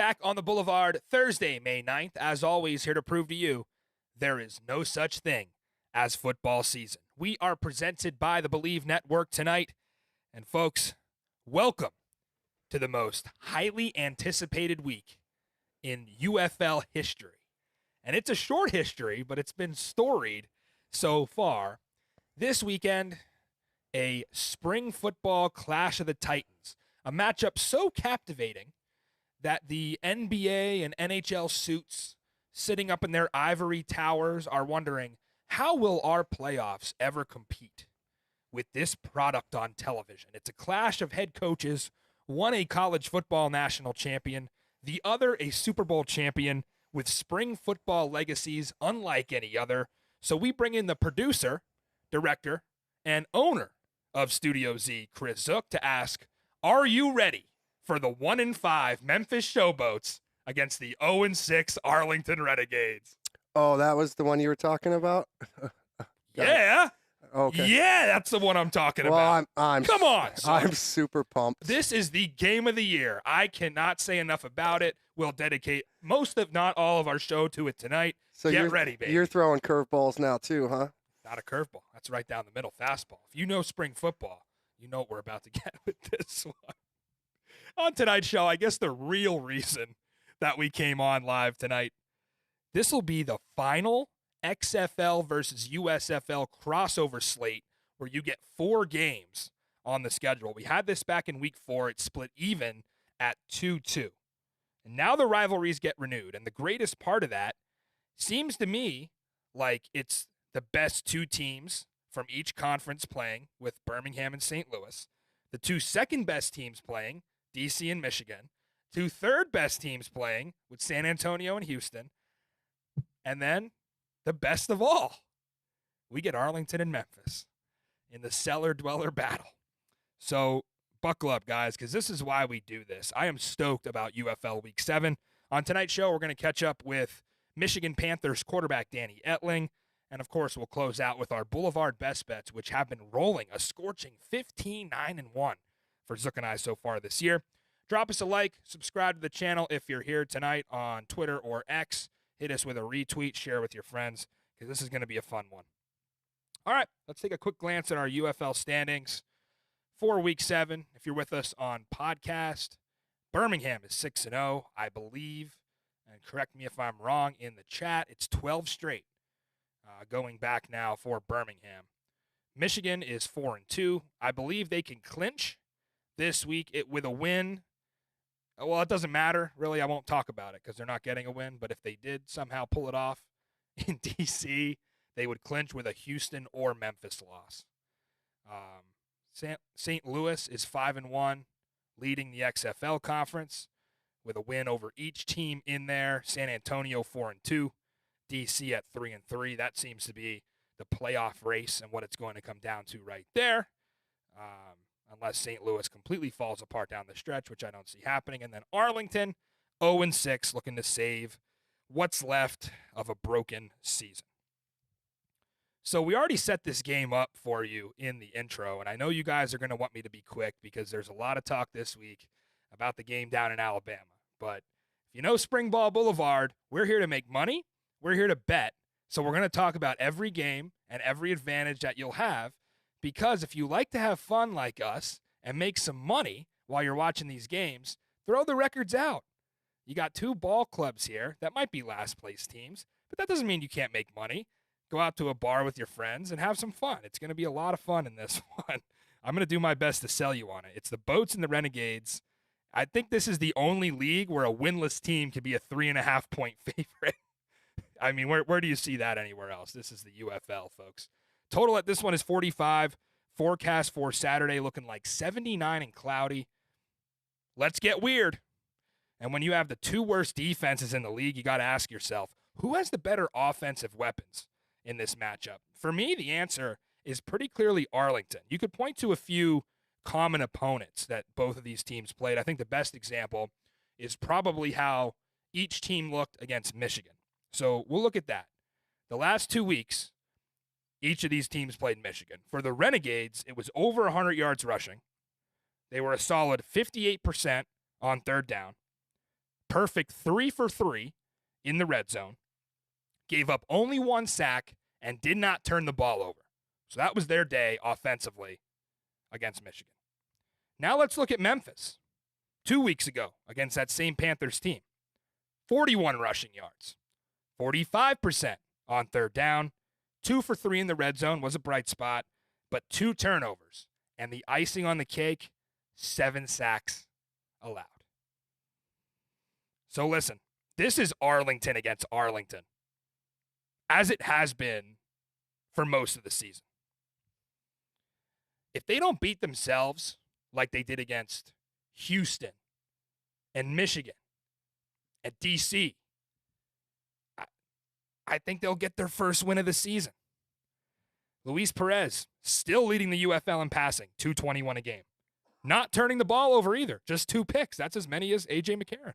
Back on the Boulevard Thursday, May 9th. As always, here to prove to you there is no such thing as football season. We are presented by the Believe Network tonight. And folks, welcome to the most highly anticipated week in UFL history. And it's a short history, but it's been storied so far. This weekend, a spring football clash of the Titans. A matchup so captivating that the NBA and NHL suits sitting up in their ivory towers are wondering, how will our playoffs ever compete with this product on television? It's a clash of head coaches, one a college football national champion, the other a Super Bowl champion with spring football legacies unlike any other. So we bring in the producer, director, and owner of Studio Z, Chris Zook, to ask, are you ready for the 1-5 Memphis Showboats against the 0-6 Arlington Renegades? Oh, that was the one you were talking about? Yeah. Okay. Yeah, that's the one I'm talking Well, about. Come on, son. I'm super pumped. This is the game of the year. I cannot say enough about it. We'll dedicate most, if not all, of our show to it tonight. So Get ready, baby. You're throwing curveballs now too, huh? Not a curveball. That's right down the middle fastball. If you know spring football, you know what we're about to get with this one. On tonight's show, I guess the real reason that we came on live tonight, this will be the final XFL versus USFL crossover slate where you get 4 games on the schedule. We had this back in week 4. It split even at 2-2. And now the rivalries get renewed. And the greatest part of that seems to me like it's the best 2 teams from each conference playing with Birmingham and St. Louis. The 2 second best teams playing, DC and Michigan. 2 third best teams playing with San Antonio and Houston. And then the best of all, we get Arlington and Memphis in the cellar dweller battle. So buckle up, guys, because this is why we do this. I am stoked about UFL Week 7. On tonight's show, we're going to catch up with Michigan Panthers quarterback Danny Etling. And, of course, we'll close out with our Boulevard Best Bets, which have been rolling a scorching 15-9-1 for Zook and I so far this year. Drop us a like, subscribe to the channel if you're here tonight on Twitter or X. Hit us with a retweet, share with your friends, because this is going to be a fun one. All right, let's take a quick glance at our UFL standings for Week 7. If you're with us on podcast, Birmingham is 6-0, I believe. And correct me if I'm wrong in the chat. It's 12 straight going back now for Birmingham. Michigan is 4-2. I believe they can clinch this week with a win. Well, it doesn't matter. Really, I won't talk about it because they're not getting a win. But if they did somehow pull it off in D.C., they would clinch with a Houston or Memphis loss. St. Louis is 5-1, leading the XFL conference with a win over each team in there. San Antonio 4-2, D.C. at 3-3. That seems to be the playoff race and what it's going to come down to right there. Unless St. Louis completely falls apart down the stretch, which I don't see happening. And then Arlington, 0-6, looking to save what's left of a broken season. So we already set this game up for you in the intro, and I know you guys are going to want me to be quick because there's a lot of talk this week about the game down in Alabama. But if you know Spring Ball Boulevard, we're here to make money. We're here to bet. So we're going to talk about every game and every advantage that you'll have. Because if you like to have fun like us and make some money while you're watching these games, throw the records out. You got 2 ball clubs here that might be last place teams, but that doesn't mean you can't make money. Go out to a bar with your friends and have some fun. It's going to be a lot of fun in this one. I'm going to do my best to sell you on it. It's the Boats and the Renegades. I think this is the only league where a winless team can be a 3.5-point favorite. I mean, where do you see that anywhere else? This is the UFL, folks. Total at this one is 45. Forecast for Saturday looking like 79 and cloudy. Let's get weird. And when you have the 2 worst defenses in the league, you got to ask yourself, who has the better offensive weapons in this matchup? For me, the answer is pretty clearly Arlington. You could point to a few common opponents that both of these teams played. I think the best example is probably how each team looked against Michigan. So we'll look at that. The last 2 weeks, each of these teams played Michigan. For the Renegades, it was over 100 yards rushing. They were a solid 58% on third down. perfect 3 for 3 in the red zone, gave up only 1 sack, and did not turn the ball over. So that was their day offensively against Michigan. Now let's look at Memphis. 2 weeks ago against that same Panthers team. 41 rushing yards, 45% on third down, 2 for 3 in the red zone was a bright spot, but 2 turnovers. And the icing on the cake, 7 sacks allowed. So listen, this is Arlington against Arlington, as it has been for most of the season. If they don't beat themselves like they did against Houston and Michigan and DC, I think they'll get their first win of the season. Luis Perez still leading the UFL in passing, 221 a game. Not turning the ball over either, just 2 picks. That's as many as A.J. McCarron.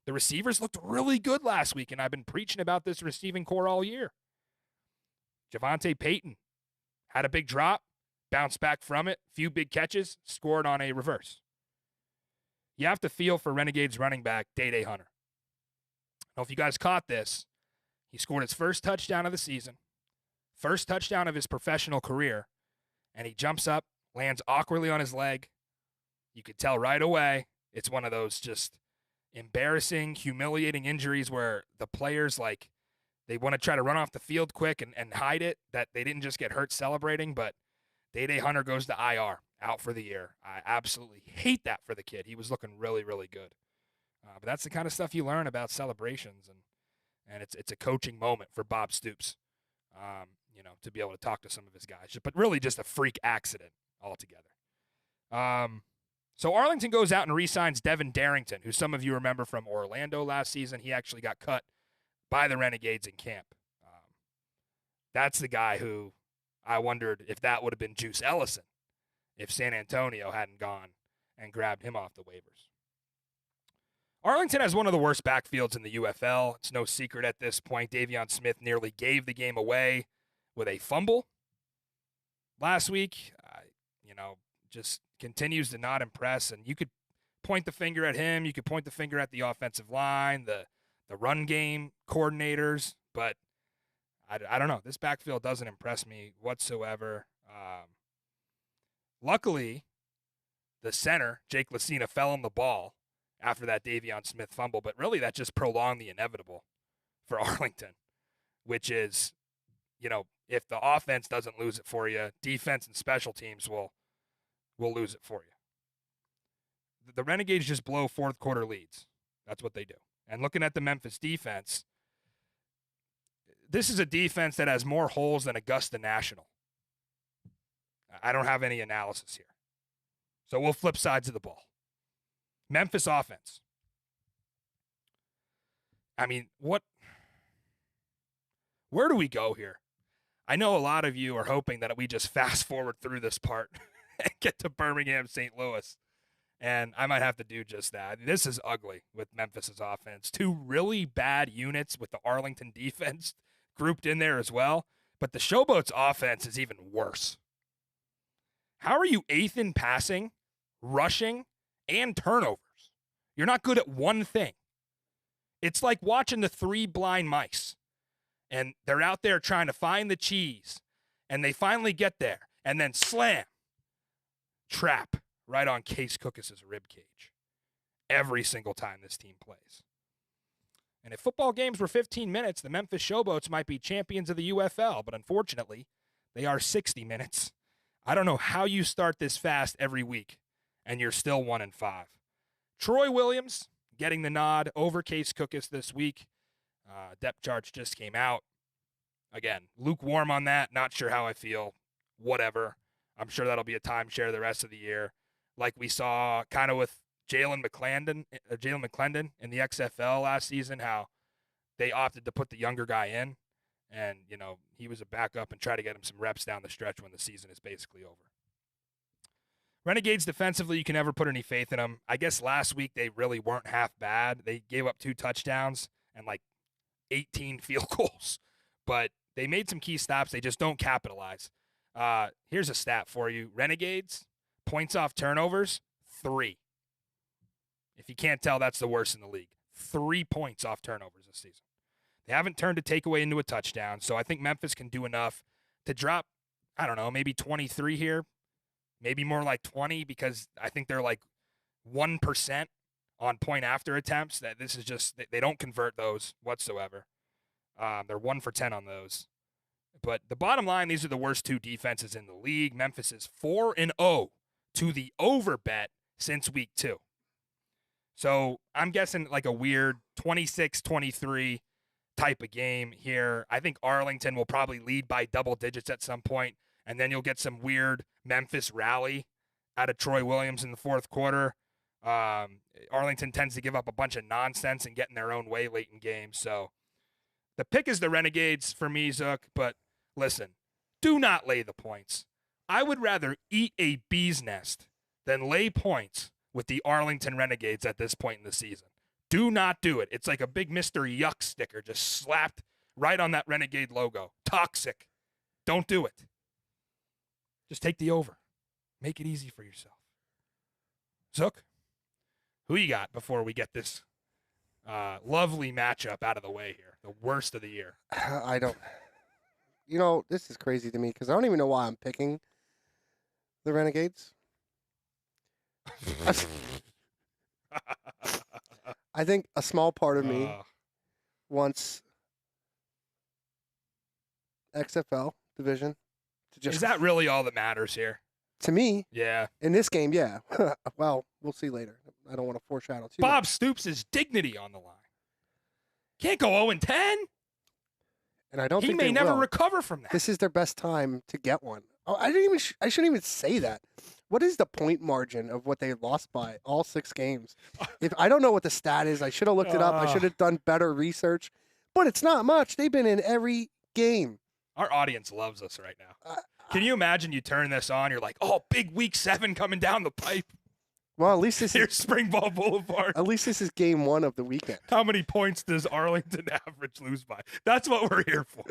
The receivers looked really good last week, and I've been preaching about this receiving core all year. Javonte Payton had a big drop, bounced back from it, few big catches, scored on a reverse. You have to feel for Renegades running back, Day Hunter. I don't know if you guys caught this. He scored his first touchdown of the season, first touchdown of his professional career, and he jumps up, lands awkwardly on his leg. You could tell right away it's one of those just embarrassing, humiliating injuries where the players, like, they want to try to run off the field quick and hide it, that they didn't just get hurt celebrating, but Day Hunter goes to IR, out for the year. I absolutely hate that for the kid. He was looking really, really good. But that's the kind of stuff you learn about celebrations, and it's a coaching moment for Bob Stoops, to be able to talk to some of his guys. But really just a freak accident altogether. So Arlington goes out and re-signs Devin Darrington, who some of you remember from Orlando last season. He actually got cut by the Renegades in camp. That's the guy who I wondered if that would have been Juice Ellison if San Antonio hadn't gone and grabbed him off the waivers. Arlington has one of the worst backfields in the UFL. It's no secret at this point. Davion Smith nearly gave the game away with a fumble last week. Just continues to not impress. And you could point the finger at him. You could point the finger at the offensive line, the run game coordinators. But I don't know. This backfield doesn't impress me whatsoever. Luckily, the center, Jake Lucina, fell on the ball after that Davion Smith fumble. But really, that just prolonged the inevitable for Arlington, which is, if the offense doesn't lose it for you, defense and special teams will lose it for you. The Renegades just blow fourth quarter leads. That's what they do. And looking at the Memphis defense, this is a defense that has more holes than Augusta National. I don't have any analysis here. So we'll flip sides of the ball. Memphis offense. I mean, where do we go here? I know a lot of you are hoping that we just fast forward through this part and get to Birmingham, St. Louis. And I might have to do just that. This is ugly with Memphis's offense. 2 really bad units with the Arlington defense grouped in there as well. But the Showboats offense is even worse. How are you 8th in passing, rushing, and turnovers? You're not good at one thing. It's like watching the 3 blind mice. And they're out there trying to find the cheese. And they finally get there. And then slam. Trap right on Case Cookus' rib cage. Every single time this team plays. And if football games were 15 minutes, the Memphis Showboats might be champions of the UFL. But unfortunately, they are 60 minutes. I don't know how you start this fast every week and you're still 1-5. Troy Williams getting the nod over Case Cookus this week. Depth charts just came out. Again, lukewarm on that. Not sure how I feel. Whatever. I'm sure that'll be a timeshare the rest of the year. Like we saw kind of with Jalen McClendon in the XFL last season, how they opted to put the younger guy in. And, he was a backup and try to get him some reps down the stretch when the season is basically over. Renegades defensively, you can never put any faith in them. I guess last week they really weren't half bad. They gave up 2 touchdowns and 18 field goals. But they made some key stops. They just don't capitalize. Here's a stat for you. Renegades, points off turnovers, 3. If you can't tell, that's the worst in the league. 3 points off turnovers this season. They haven't turned a takeaway into a touchdown, so I think Memphis can do enough to drop, I don't know, maybe 23 here, maybe more like 20, because I think they're like 1% on point after attempts. That this is just, they don't convert those whatsoever. They're 1 for 10 on those. But the bottom line, these are the worst 2 defenses in the league. Memphis is 4-0 to the over bet since week 2. So I'm guessing like a weird 26-23 type of game here. I think Arlington will probably lead by double digits at some point, and then you'll get some weird Memphis rally out of Troy Williams in the fourth quarter. Arlington tends to give up a bunch of nonsense and get in their own way late in games. So the pick is the Renegades for me, Zook, but listen, do not lay the points. I would rather eat a bee's nest than lay points with the Arlington Renegades at this point in the season. Do not do it. It's like a big Mr. Yuck sticker just slapped right on that Renegade logo. Toxic. Don't do it. Just take the over. Make it easy for yourself. Zook, who you got before we get this lovely matchup out of the way here? The worst of the year. I don't. You know, this is crazy to me because I don't even know why I'm picking the Renegades. I think a small part of me wants XFL division to just. Is that really all that matters here? To me, yeah. In this game, yeah. Well, we'll see later. I don't want to foreshadow too Bob much. Stoops' dignity on the line. Can't go 0-10. And I don't he think may they never will. recover from that. This is their best time to get one. Oh, I shouldn't even say that. What is the point margin of what they lost by all 6 games? If I don't know what the stat is, I should have looked it up. I should have done better research. But it's not much. They've been in every game. Our audience loves us right now. Can you imagine you turn this on? You're like, oh, big week 7 coming down the pipe. Well, at least this Here's is Spring Ball Boulevard. At least this is game 1 of the weekend. How many points does Arlington average lose by? That's what we're here for.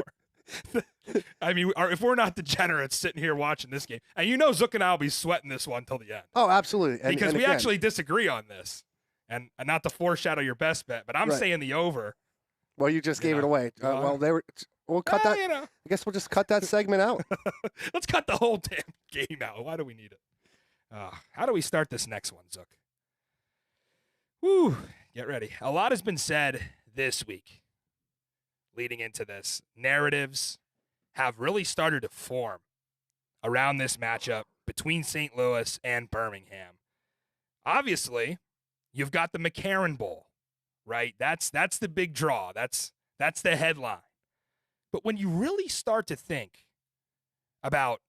I mean, if we're not degenerates sitting here watching this game, and you know Zook and I will be sweating this one till the end. Oh, absolutely. Because we again, actually disagree on this. And not to foreshadow your best bet, but I'm Right. saying the over. Well, you just gave it away. Well, we'll cut that. You know. I guess we'll just cut that segment out. Let's cut the whole damn game out. Why do we need it? How do we start this next one, Zook? Woo, get ready. A lot has been said this week leading into this. Narratives have really started to form around this matchup between St. Louis and Birmingham. Obviously, you've got the McCarran Bowl, right? That's the big draw. That's the headline. But when you really start to think about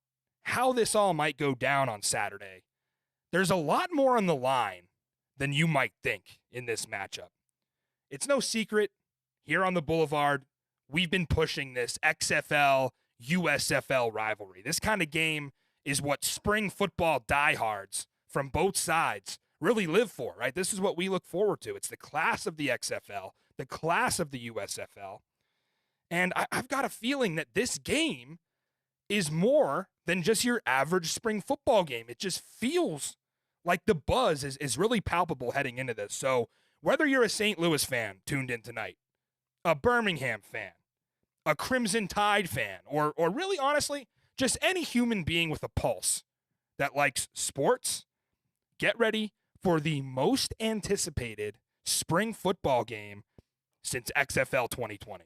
how this all might go down on Saturday, there's a lot more on the line than you might think in this matchup. It's no secret here on the Boulevard, we've been pushing this XFL, USFL rivalry. This kind of game is what spring football diehards from both sides really live for, right? This is what we look forward to. It's the class of the XFL, the class of the USFL. And I've got a feeling that this game is more than just your average spring football game. It just feels like the buzz is really palpable heading into this. So whether you're a St. Louis fan tuned in tonight, a Birmingham fan, a Crimson Tide fan, or really honestly, just any human being with a pulse that likes sports, get ready for the most anticipated spring football game since XFL 2020.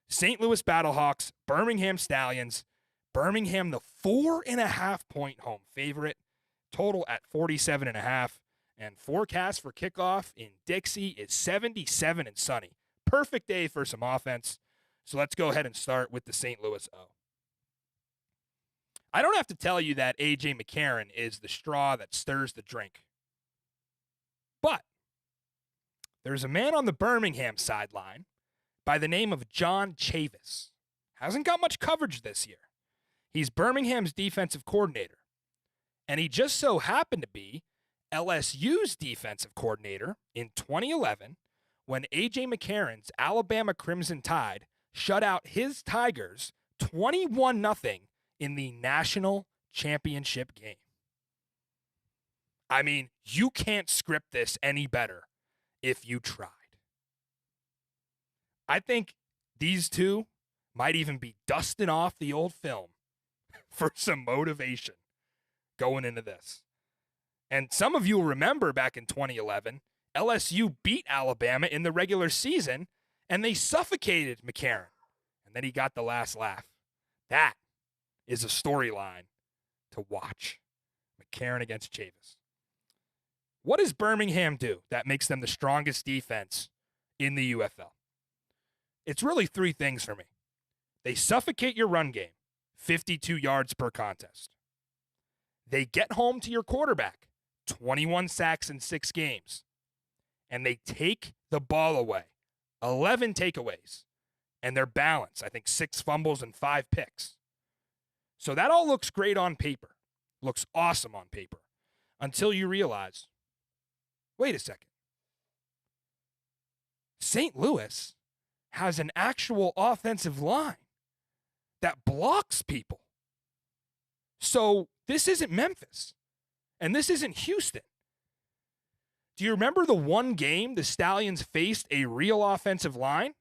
St. Louis Battlehawks, Birmingham Stallions, Birmingham the 4.5-point home favorite, total at 47.5, and forecast for kickoff in Dixie is 77 and sunny. Perfect day for some offense. So let's go ahead and start with the St. Louis O. I don't have to tell you that A.J. McCarron is the straw that stirs the drink. But there's a man on the Birmingham sideline by the name of John Chavis. Hasn't got much coverage this year. He's Birmingham's defensive coordinator. And he just so happened to be LSU's defensive coordinator in 2011 when A.J. McCarron's Alabama Crimson Tide shut out his Tigers 21-0 in the national championship game. I mean, you can't script this any better if you tried. I think these two might even be dusting off the old film for some motivation going into this. And some of you will remember back in 2011, LSU beat Alabama in the regular season, and they suffocated McCarron. And then he got the last laugh. That is a storyline to watch. McCarron against Chavis. What does Birmingham do that makes them the strongest defense in the UFL? It's really three things for me. They suffocate your run game, 52 yards per contest. They get home to your quarterback, 21 sacks in 6 games. And they take the ball away, 11 takeaways. And they're balanced, I think 6 fumbles and 5 picks. So that all looks great on paper. Looks awesome on paper. Until you realize, wait a second. St. Louis has an actual offensive line that blocks people. So this isn't Memphis. And this isn't Houston. Do you remember the one game the Stallions faced a real offensive line?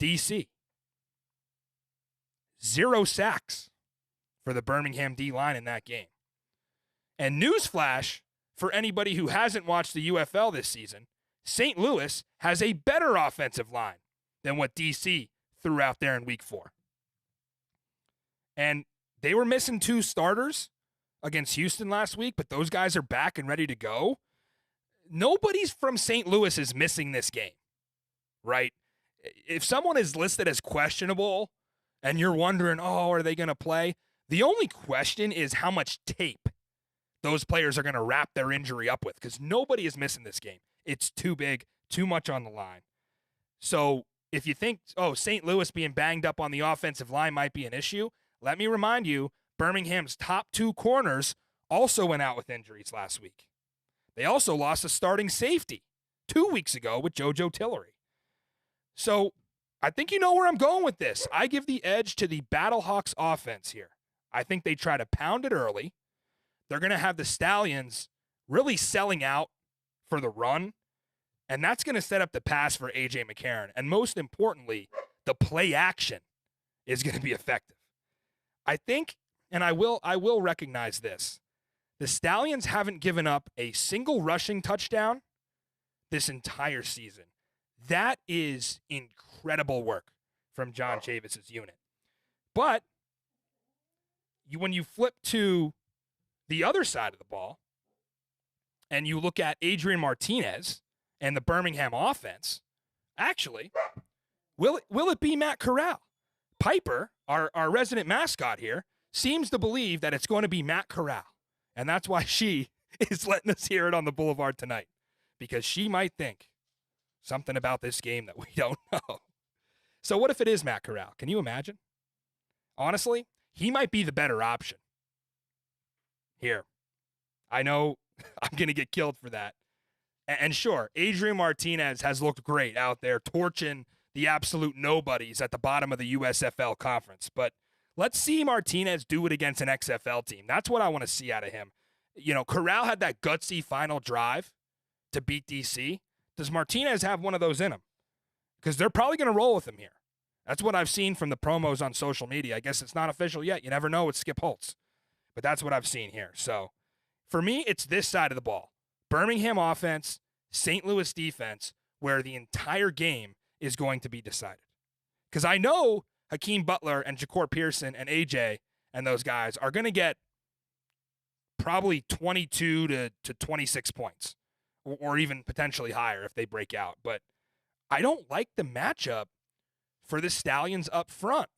DC. 0 sacks for the Birmingham D-line in that game. And newsflash for anybody who hasn't watched the UFL this season, St. Louis has a better offensive line than what DC threw out there in week 4. And they were missing 2 starters against Houston last week, but those guys are back and ready to go. Nobody's from St. Louis is missing this game, right? If someone is listed as questionable and you're wondering, oh, are they going to play? The only question is how much tape those players are going to wrap their injury up with, because nobody is missing this game. It's too big, too much on the line. So if you think, oh, St. Louis being banged up on the offensive line might be an issue, let me remind you, Birmingham's top 2 corners also went out with injuries last week. They also lost a starting safety 2 weeks ago with JoJo Tillery. So I think you know where I'm going with this. I give the edge to the Battlehawks offense here. I think they try to pound it early. They're going to have the Stallions really selling out for the run, and that's going to set up the pass for A.J. McCarron. And most importantly, the play action is going to be effective. I think, and I will recognize this, the Stallions haven't given up a single rushing touchdown this entire season. That is incredible work from John Chavis' unit. But when you flip to the other side of the ball and you look at Adrian Martinez and the Birmingham offense, actually, will it be Matt Corral? Piper, our resident mascot here, seems to believe that it's going to be Matt Corral. And that's why she is letting us hear it on the Boulevard tonight, because she might think something about this game that we don't know. So what if it is Matt Corral? Can you imagine? Honestly, he might be the better option. Here, I know I'm going to get killed for that. And sure, Adrian Martinez has looked great out there torching the absolute nobodies at the bottom of the USFL conference. But let's see Martinez do it against an XFL team. That's what I want to see out of him. You know, Corral had that gutsy final drive to beat DC. Does Martinez have one of those in him? Because they're probably going to roll with him here. That's what I've seen from the promos on social media. I guess it's not official yet. You never know with Skip Holtz. But that's what I've seen here. So for me, it's this side of the ball. Birmingham offense, St. Louis defense, where the entire game is going to be decided. Because I know Hakeem Butler and Ja'Cour Pearson and AJ and those guys are going to get probably 22 to 26 points, or even potentially higher if they break out. But I don't like the matchup for the Stallions up front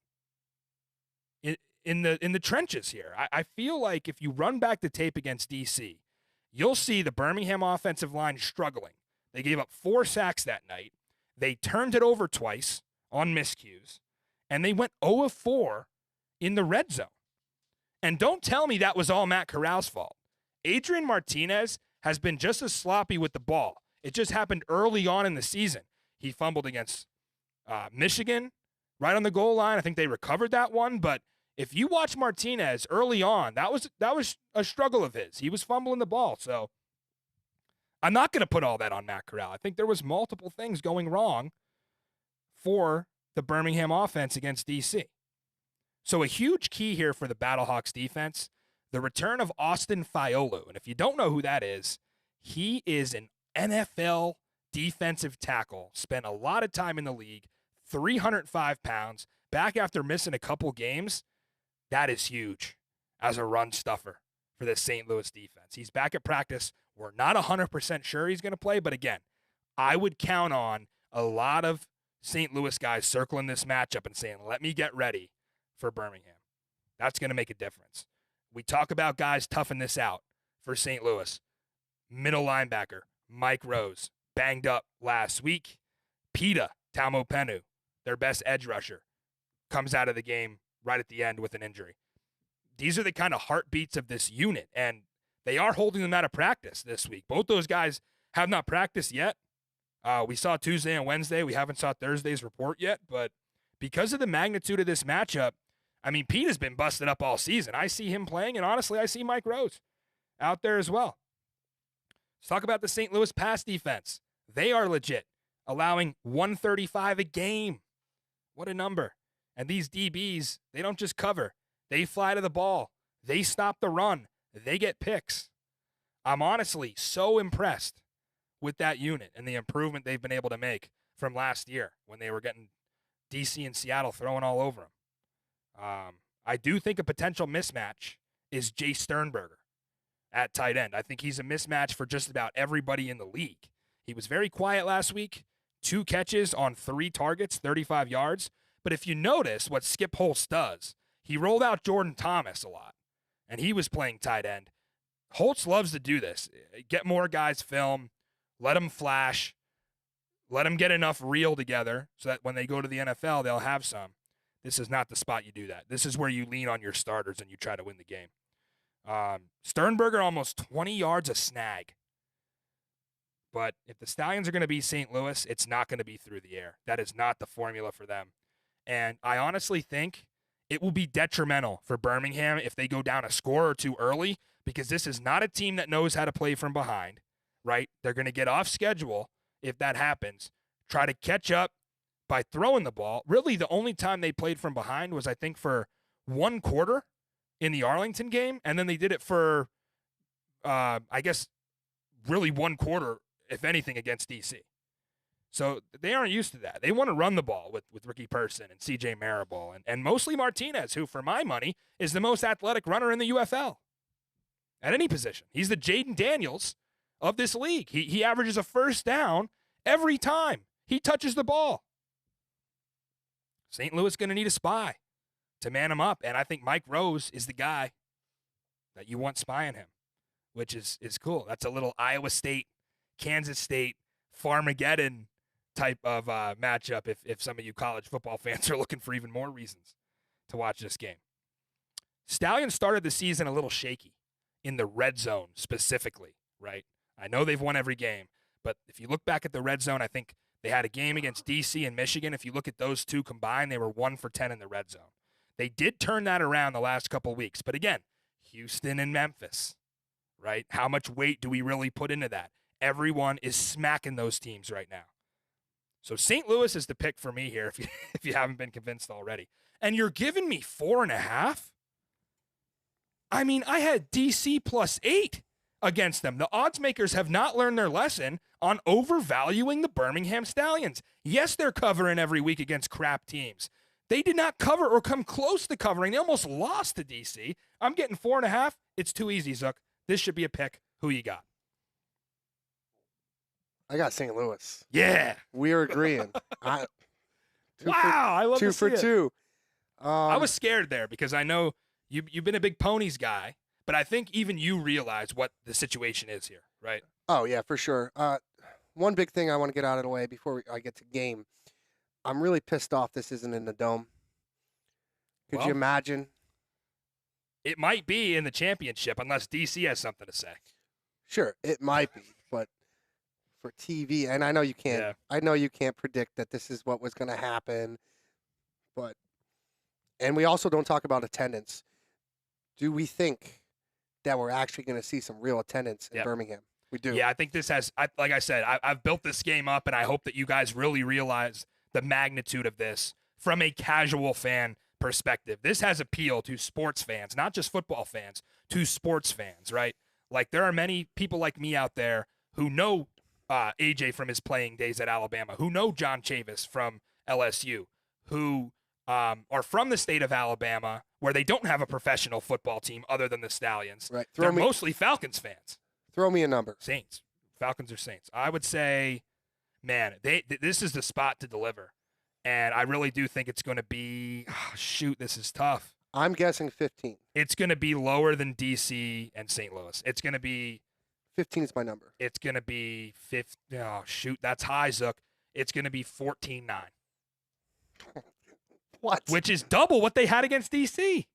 in the trenches here. I feel like if you run back the tape against DC, you'll see the Birmingham offensive line struggling. They gave up 4 sacks that night. They turned it over twice on miscues, and they went 0 of 4 in the red zone. And don't tell me that was all Matt Corral's fault. Adrian Martinez has been just as sloppy with the ball. It just happened early on in the season. He fumbled against Michigan right on the goal line. I think they recovered that one, but if you watch Martinez early on, that was a struggle of his. He was fumbling the ball. So I'm not going to put all that on Matt Corral. I think there was multiple things going wrong for the Birmingham offense against DC. So a huge key here for the Battlehawks defense, the return of Austin Fiolu. And if you don't know who that is, he is an NFL defensive tackle, spent a lot of time in the league, 305 pounds, back after missing a couple games. That is huge as a run stuffer for the St. Louis defense. He's back at practice. We're not 100% sure he's going to play, but again, I would count on a lot of St. Louis guys circling this matchup and saying, let me get ready for Birmingham. That's going to make a difference. We talk about guys toughing this out for St. Louis. Middle linebacker, Mike Rose, banged up last week. Pita Taumopenu, their best edge rusher, comes out of the game right at the end with an injury. These are the kind of heartbeats of this unit, and they are holding them out of practice this week. Both those guys have not practiced yet. We saw Tuesday and Wednesday. We haven't saw Thursday's report yet, but because of the magnitude of this matchup, I mean, Pete has been busted up all season. I see him playing, and honestly, I see Mike Rose out there as well. Let's talk about the St. Louis pass defense. They are legit, allowing 135 a game. What a number. And these DBs, they don't just cover. They fly to the ball. They stop the run. They get picks. I'm honestly so impressed with that unit and the improvement they've been able to make from last year when they were getting DC and Seattle throwing all over them. I do think a potential mismatch is Jay Sternberger at tight end. I think he's a mismatch for just about everybody in the league. He was very quiet last week, 2 catches on 3 targets, 35 yards. But if you notice what Skip Holtz does, he rolled out Jordan Thomas a lot, and he was playing tight end. Holtz loves to do this. Get more guys film, let them flash, let them get enough reel together so that when they go to the NFL, they'll have some. This is not the spot you do that. This is where you lean on your starters and you try to win the game. Sternberger almost 20 yards a snag. But if the Stallions are going to be St. Louis, it's not going to be through the air. That is not the formula for them. And I honestly think it will be detrimental for Birmingham if they go down a score or two early, because this is not a team that knows how to play from behind, right? They're going to get off schedule if that happens, try to catch up by throwing the ball. Really, the only time they played from behind was, I think, for 1 quarter in the Arlington game, and then they did it for, I guess, really 1 quarter, if anything, against DC. So they aren't used to that. They want to run the ball with Ricky Person and C.J. Marable and mostly Martinez, who, for my money, is the most athletic runner in the UFL at any position. He's the Jaden Daniels of this league. He averages a first down every time he touches the ball. St. Louis going to need a spy to man him up, and I think Mike Rose is the guy that you want spying him, which is cool. That's a little Iowa State, Kansas State, Farmageddon type of matchup if some of you college football fans are looking for even more reasons to watch this game. Stallions started the season a little shaky in the red zone specifically, right? I know they've won every game, but if you look back at the red zone, I think they had a game against DC and Michigan. If you look at those two combined, they were 1 for 10 in the red zone. They did turn that around the last couple weeks, but again, Houston and Memphis, right? How much weight do we really put into that? Everyone is smacking those teams right now. So St. Louis is the pick for me here if you haven't been convinced already. And you're giving me 4.5? I mean, I had DC +8 against them. The odds makers have not learned their lesson on overvaluing the Birmingham Stallions. Yes, they're covering every week against crap teams. They did not cover or come close to covering. They almost lost to DC. I'm getting 4.5. It's too easy, Zook. This should be a pick. Who you got? I got St. Louis. Yeah. We are agreeing. I love two to for see two. I was scared there because I know you've been a big ponies guy, but I think even you realize what the situation is here, right? Oh, yeah, for sure. One big thing I want to get out of the way before I get to game. I'm really pissed off this isn't in the Dome. Could you imagine? It might be in the championship unless DC has something to say. Sure, it might be, but for TV, and I know you can't. Yeah. I know you can't predict that this is what was going to happen, but And we also don't talk about attendance. Do we think that we're actually going to see some real attendance in Birmingham? We do. Yeah, I think this has, like I said, I've built this game up, and I hope that you guys really realize the magnitude of this from a casual fan perspective. This has appeal to sports fans, not just football fans, to sports fans, right? Like, there are many people like me out there who know AJ from his playing days at Alabama, who know John Chavis from LSU, who are from the state of Alabama, where they don't have a professional football team other than the Stallions. Right. They're mostly Falcons fans. Throw me a number. Saints. Falcons or Saints. I would say, man, this is the spot to deliver. And I really do think it's going to be, this is tough. I'm guessing 15. It's going to be lower than DC and St. Louis. It's going to be 15 is my number. It's going to be 50. Oh, shoot, that's high, Zook. It's going to be 14-9. What? Which is double what they had against DC.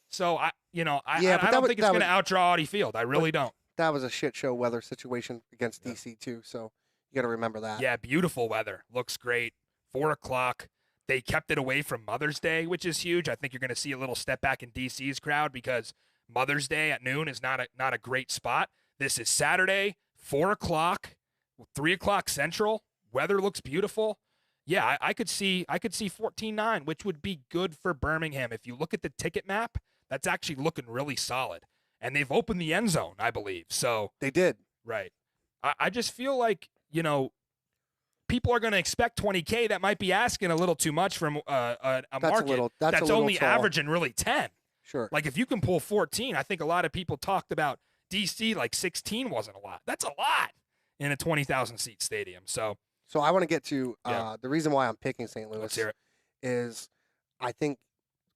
So I don't think it's going to outdraw Audi Field. I really don't. That was a shit show weather situation against DC too. So you got to remember that. Yeah, beautiful weather. Looks great. 4:00. They kept it away from Mother's Day, which is huge. I think you're going to see a little step back in DC's crowd because Mother's Day at noon is not a great spot. This is Saturday, 4:00, 3:00 Central. Weather looks beautiful. Yeah, I could see 14-9, which would be good for Birmingham. If you look at the ticket map, that's actually looking really solid. And they've opened the end zone, I believe. So they did. Right. I just feel like, people are going to expect 20K. That might be asking a little too much from a market that's only averaging really 10. Sure. Like, if you can pull 14, I think a lot of people talked about DC like 16 wasn't a lot. That's a lot in a 20,000-seat stadium. So I want to get to the reason why I'm picking St. Louis. Let's hear it. Is I think,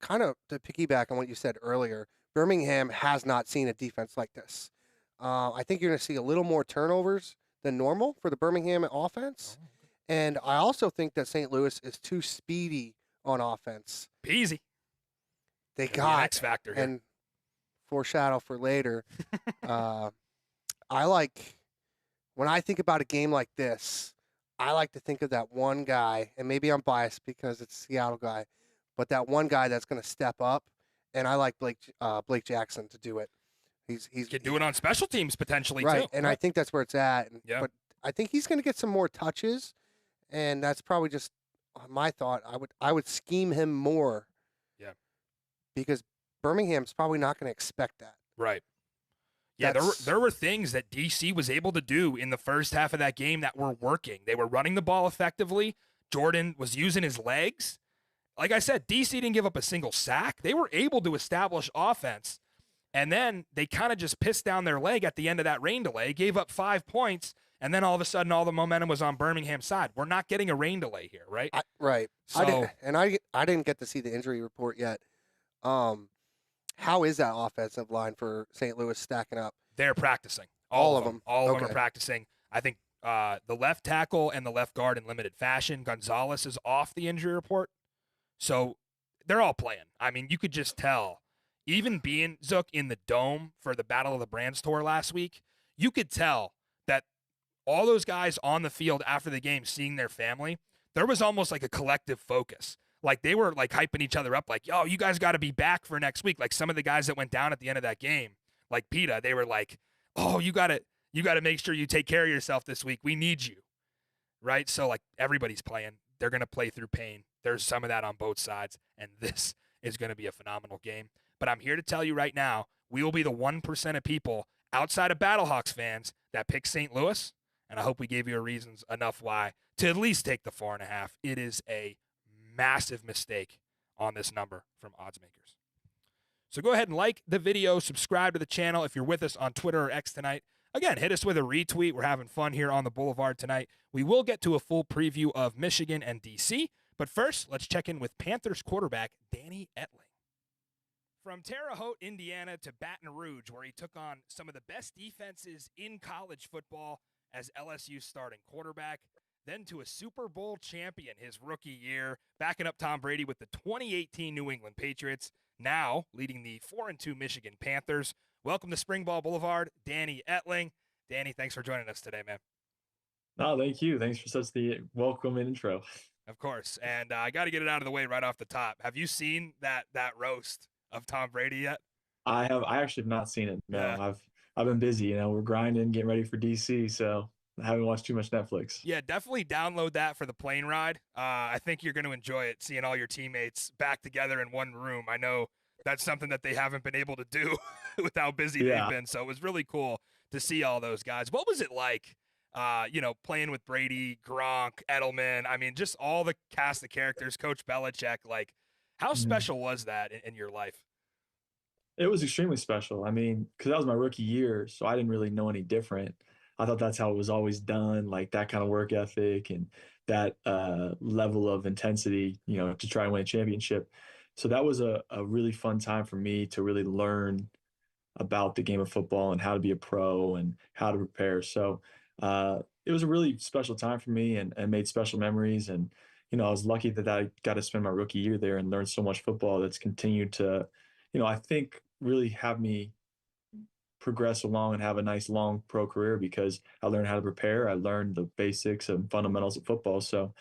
kind of to piggyback on what you said earlier, Birmingham has not seen a defense like this. I think you're going to see a little more turnovers than normal for the Birmingham offense. Oh. And I also think that St. Louis is too speedy on offense. Easy. They got an X factor here. And foreshadow for later. When I think about a game like this, I like to think of that one guy, and maybe I'm biased because it's a Seattle guy, but that one guy that's going to step up, and I like Blake Jackson to do it. He could do it on special teams potentially right, too. And I think that's where it's at. Yeah. But I think he's going to get some more touches, and that's probably just my thought. I would scheme him more. Yeah. Because Birmingham's probably not going to expect that. Right. Yeah, there were things that DC was able to do in the first half of that game that were working. They were running the ball effectively. Jordan was using his legs. Like I said, DC didn't give up a single sack. They were able to establish offense, and then they kind of just pissed down their leg at the end of that rain delay, gave up 5 points, and then all of a sudden all the momentum was on Birmingham's side. We're not getting a rain delay here, right? Right. So, I didn't get to see the injury report yet. How is that offensive line for St. Louis stacking up? They're practicing. All of them. All of them Okay. are practicing. I think the left tackle and the left guard in limited fashion. Gonzalez is off the injury report. So they're all playing. I mean, you could just tell. Even being, Zook, in the Dome for the Battle of the Brands tour last week, you could tell that all those guys on the field after the game seeing their family, there was almost like a collective focus. Like, they were, like, hyping each other up, like, yo, you guys got to be back for next week. Like, some of the guys that went down at the end of that game, like PETA, they were like, oh, you got to make sure you take care of yourself this week. We need you, right? So, like, everybody's playing. They're going to play through pain. There's some of that on both sides, and this is going to be a phenomenal game. But I'm here to tell you right now, we will be the 1% of people outside of Battlehawks fans that pick St. Louis, and I hope we gave you reasons enough why to at least take the 4.5. It is a massive mistake on this number from odds makers. So go ahead and like the video, subscribe to the channel if you're with us on Twitter or X tonight. Again, hit us with a retweet. We're having fun here on the Boulevard tonight. We will get to a full preview of Michigan and DC, but first, let's check in with Panthers quarterback Danny Etling. From Terre Haute, Indiana to Baton Rouge, where he took on some of the best defenses in college football as LSU's starting quarterback, then to a Super Bowl champion his rookie year, backing up Tom Brady with the 2018 New England Patriots, now leading the 4-2 Michigan Panthers. Welcome to Spring Ball Boulevard, Danny Etling. Danny, thanks for joining us today, man. Oh, thank you. Thanks for such the welcome and intro. Of course. And I got to get it out of the way right off the top. Have you seen that roast of Tom Brady yet? I actually have not seen it. No, Yeah. I've been busy. We're grinding, getting ready for DC, so I haven't watched too much Netflix. Yeah, definitely download that for the plane ride. I think you're going to enjoy it, seeing all your teammates back together in one room. I know that's something that they haven't been able to do with how busy they've Yeah. been. So it was really cool to see all those guys. What was it like, playing with Brady, Gronk, Edelman? I mean, just all the cast of characters, Coach Belichick. Like, how Mhm. special was that in your life? It was extremely special. Because that was my rookie year, so I didn't really know any different. I thought that's how it was always done, like that kind of work ethic and that level of intensity, to try and win a championship. So that was a really fun time for me to really learn about the game of football and how to be a pro and how to prepare. So it was a really special time for me and made special memories. And, I was lucky that I got to spend my rookie year there and learn so much football that's continued to, I think really have me progress along and have a nice long pro career because I learned how to prepare. I learned the basics and fundamentals of football. So,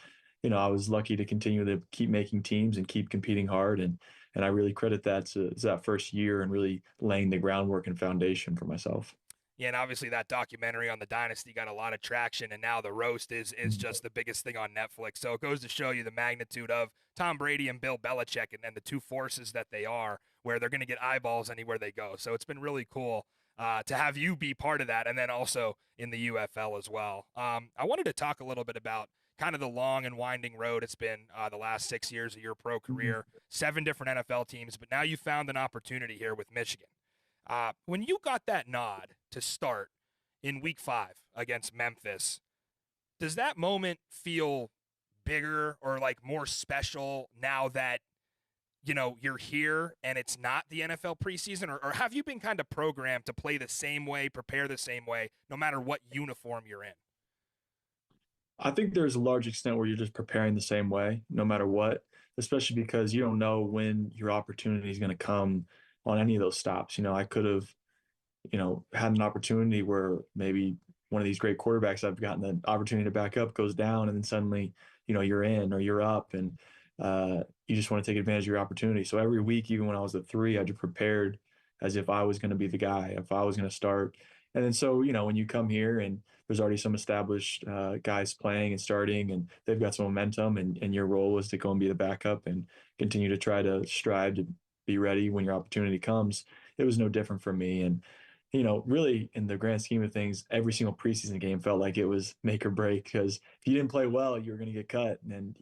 I was lucky to continue to keep making teams and keep competing hard. And I really credit that to that first year and really laying the groundwork and foundation for myself. Yeah, and obviously that documentary on the dynasty got a lot of traction, and now the roast is just the biggest thing on Netflix. So it goes to show you the magnitude of Tom Brady and Bill Belichick, and the two forces that they are, where they're going to get eyeballs anywhere they go. So it's been really cool to have you be part of that, and then also in the UFL as well. I wanted to talk a little bit about kind of the long and winding road it's been the last 6 years of your pro career, 7 different NFL teams, but now you found an opportunity here with Michigan. When you got that nod to start in week 5 against Memphis, does that moment feel bigger or like more special now that you're here and it's not the NFL preseason, or have you been kind of programmed to play the same way, prepare the same way, no matter what uniform you're in? I think there's a large extent where you're just preparing the same way, no matter what, especially because you don't know when your opportunity is going to come on any of those stops. I could have had an opportunity where maybe one of these great quarterbacks I've gotten the opportunity to back up goes down, and then suddenly, you're in or you're up, and you just want to take advantage of your opportunity. So every week, even when I was at 3, I just prepared as if I was going to be the guy, if I was going to start. And then so, when you come here and there's already some established guys playing and starting, and they've got some momentum, and your role is to go and be the backup and continue to try to strive to be ready when your opportunity comes. It was no different for me. And really in the grand scheme of things, every single preseason game felt like it was make or break because if you didn't play well, you were going to get cut. And,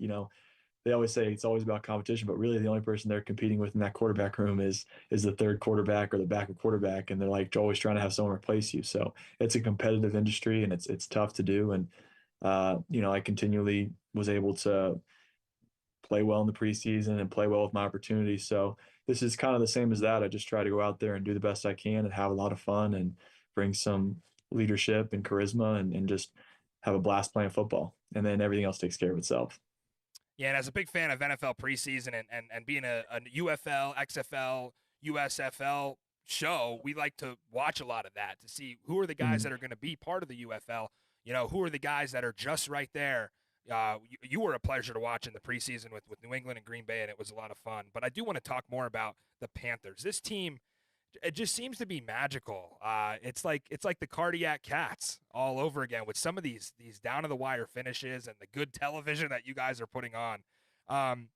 they always say it's always about competition, but really the only person they're competing with in that quarterback room is the third quarterback or the backup quarterback. And they're like always trying to have someone replace you. So it's a competitive industry and it's tough to do. And, I continually was able to play well in the preseason and play well with my opportunities. So this is kind of the same as that. I just try to go out there and do the best I can and have a lot of fun and bring some leadership and charisma and just have a blast playing football. And then everything else takes care of itself. Yeah, and as a big fan of NFL preseason and being a UFL, XFL, USFL show, we like to watch a lot of that to see who are the guys that are going to be part of the UFL. Who are the guys that are just right there. You were a pleasure to watch in the preseason with New England and Green Bay, and it was a lot of fun. But I do want to talk more about the Panthers. This team, it just seems to be magical. It's like the cardiac cats all over again with some of these down to the wire finishes and the good television that you guys are putting on.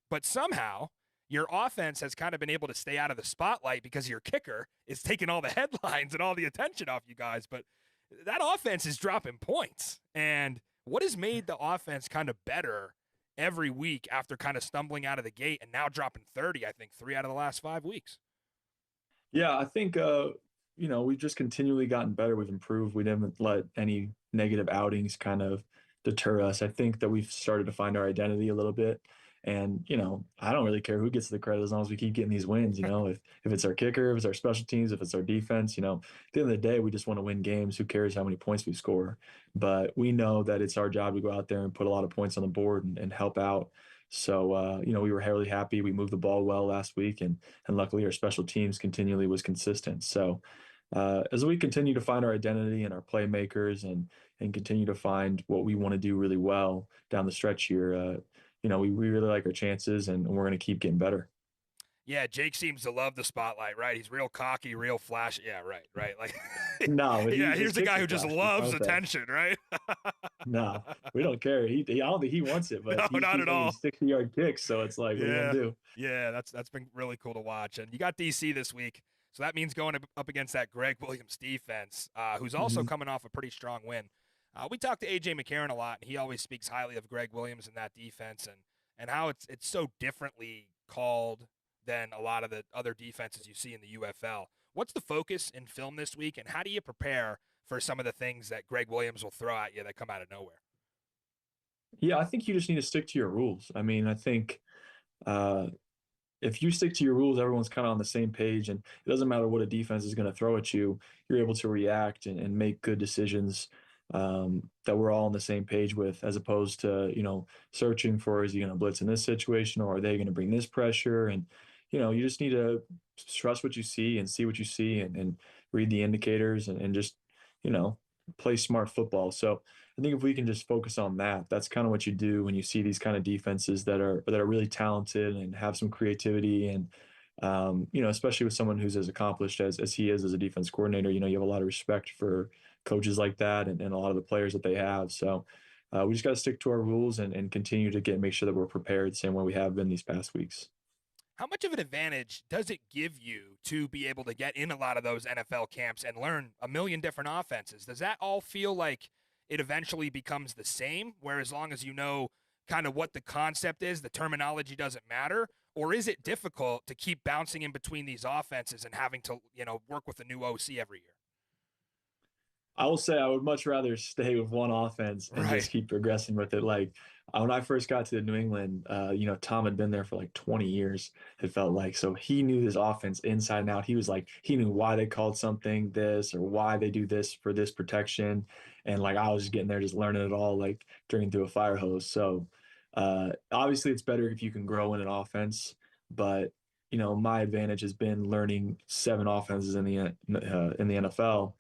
But somehow your offense has kind of been able to stay out of the spotlight because your kicker is taking all the headlines and all the attention off you guys. But that offense is dropping points. And what has made the offense kind of better every week after kind of stumbling out of the gate and now dropping 30, I think 3 out of the last 5 weeks? Yeah, I think we've just continually gotten better. We've improved. We didn't let any negative outings kind of deter us. I think that we've started to find our identity a little bit. And, I don't really care who gets the credit as long as we keep getting these wins. If it's our kicker, if it's our special teams, if it's our defense, at the end of the day, we just want to win games. Who cares how many points we score? But we know that it's our job to go out there and put a lot of points on the board and help out. So, we were really happy. We moved the ball well last week, and luckily our special teams continually was consistent. So, as we continue to find our identity and our playmakers and continue to find what we want to do really well down the stretch here, we really like our chances, and we're going to keep getting better. Yeah, Jake seems to love the spotlight, right? He's real cocky, real flashy. Yeah, right. Like, No, yeah, his here's a kicks guy are who just flashy. loves Okay. attention, right? No, we don't care. I don't think he wants it, but No, he's not at hitting all. 60-yard kicks. So it's like, what are you Yeah, gonna do? yeah, that's been really cool to watch. And you got DC this week, so that means going up against that Greg Williams defense, who's also Mhm. coming off a pretty strong win. We talked to AJ McCarron a lot, and he always speaks highly of Greg Williams and that defense, and how it's so differently called than a lot of the other defenses you see in the UFL. What's the focus in film this week, and how do you prepare for some of the things that Greg Williams will throw at you that come out of nowhere? Yeah, I think you just need to stick to your rules. I mean, I think uh, if you stick to your rules, everyone's kind of on the same page, and it doesn't matter what a defense is going to throw at you. You're able to react and make good decisions that we're all on the same page with, as opposed to searching for, is he going to blitz in this situation, or are they going to bring this pressure? And you just need to trust what you see and see what you see, and read the indicators, and just you know play smart football. So I think if we can just focus on that, that's kind of what you do when you see these kind of defenses that are really talented and have some creativity. And especially with someone who's as accomplished as he is as a defense coordinator, you have a lot of respect for coaches like that, and a lot of the players that they have. So we just got to stick to our rules, and continue to make sure that we're prepared the same way we have been these past weeks. How much of an advantage does it give you to be able to get in a lot of those NFL camps and learn a million different offenses? Does that all feel like it eventually becomes the same, where as long as you know kind of what the concept is, the terminology doesn't matter? Or is it difficult to keep bouncing in between these offenses and having to, work with a new OC every year? I will say I would much rather stay with one offense and Right. just keep progressing with it. Like when I first got to New England, Tom had been there for like 20 years, it felt like. So he knew his offense inside and out. He was like, he knew why they called something this, or why they do this for this protection. And like I was just getting there, just learning it all, like drinking through a fire hose. So obviously it's better if you can grow in an offense, but my advantage has been learning 7 offenses in the NFL.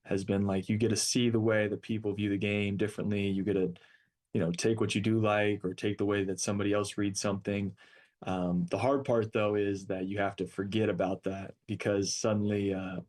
Has been like, you get to see the way that people view the game differently. You get to, take what you do like, or take the way that somebody else reads something. The hard part though is that you have to forget about that, because suddenly, a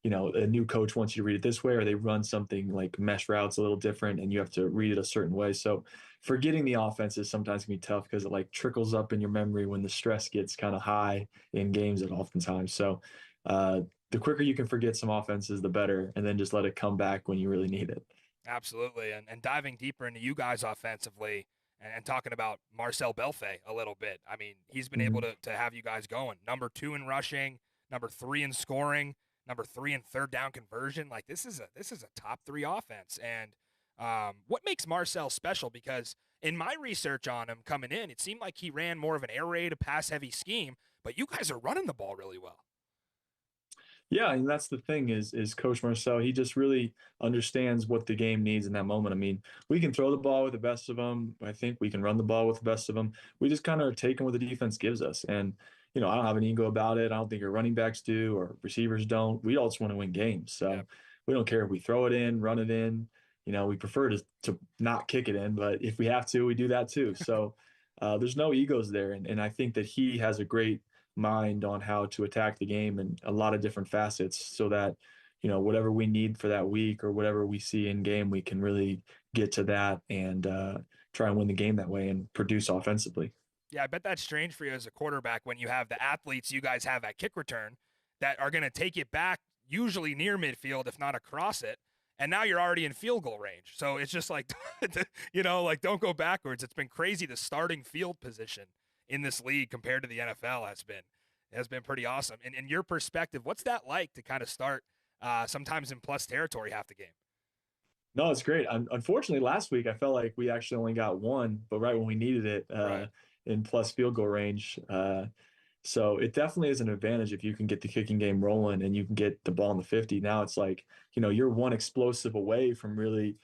new coach wants you to read it this way, or they run something like mesh routes a little different, and you have to read it a certain way. So forgetting the offenses sometimes can be tough, because it like trickles up in your memory when the stress gets kind of high in games at oftentimes. So, uh, the quicker you can forget some offenses, the better, and then just let it come back when you really need it. Absolutely. And diving deeper into you guys offensively, and talking about Marcel Belfay a little bit. I mean, he's been able Mhm. to have you guys going. Number 2 in rushing, number 3 in scoring, number 3 in third down conversion. Like this is a top 3 offense. And what makes Marcel special? Because in my research on him coming in, it seemed like he ran more of an air raid, a pass heavy scheme, but you guys are running the ball really well. Yeah, and that's the thing is Coach Marcel. He just really understands what the game needs in that moment. I mean, we can throw the ball with the best of them. I think we can run the ball with the best of them. We just kind of are taking what the defense gives us. And I don't have an ego about it. I don't think our running backs do, or receivers don't. We all just want to win games. Yeah. So we don't care if we throw it in, run it in. We prefer to not kick it in, but if we have to, we do that too. So there's no egos there, and I think that he has a great mind on how to attack the game in a lot of different facets, so that whatever we need for that week, or whatever we see in game, we can really get to that, and try and win the game that way and produce offensively. Yeah, I bet that's strange for you as a quarterback when you have the athletes you guys have at kick return that are going to take it back, usually near midfield, if not across it. And now you're already in field goal range. So it's just like, like don't go backwards. It's been crazy. The starting field position in this league compared to the NFL has been pretty awesome. And in your perspective, what's that like to kind of start sometimes in plus territory half the game? No, it's great. Unfortunately, last week I felt like we actually only got one, but right when we needed it, Right. in plus field goal range. So it definitely is an advantage if you can get the kicking game rolling and you can get the ball in the 50. Now it's like, you're one explosive away from really,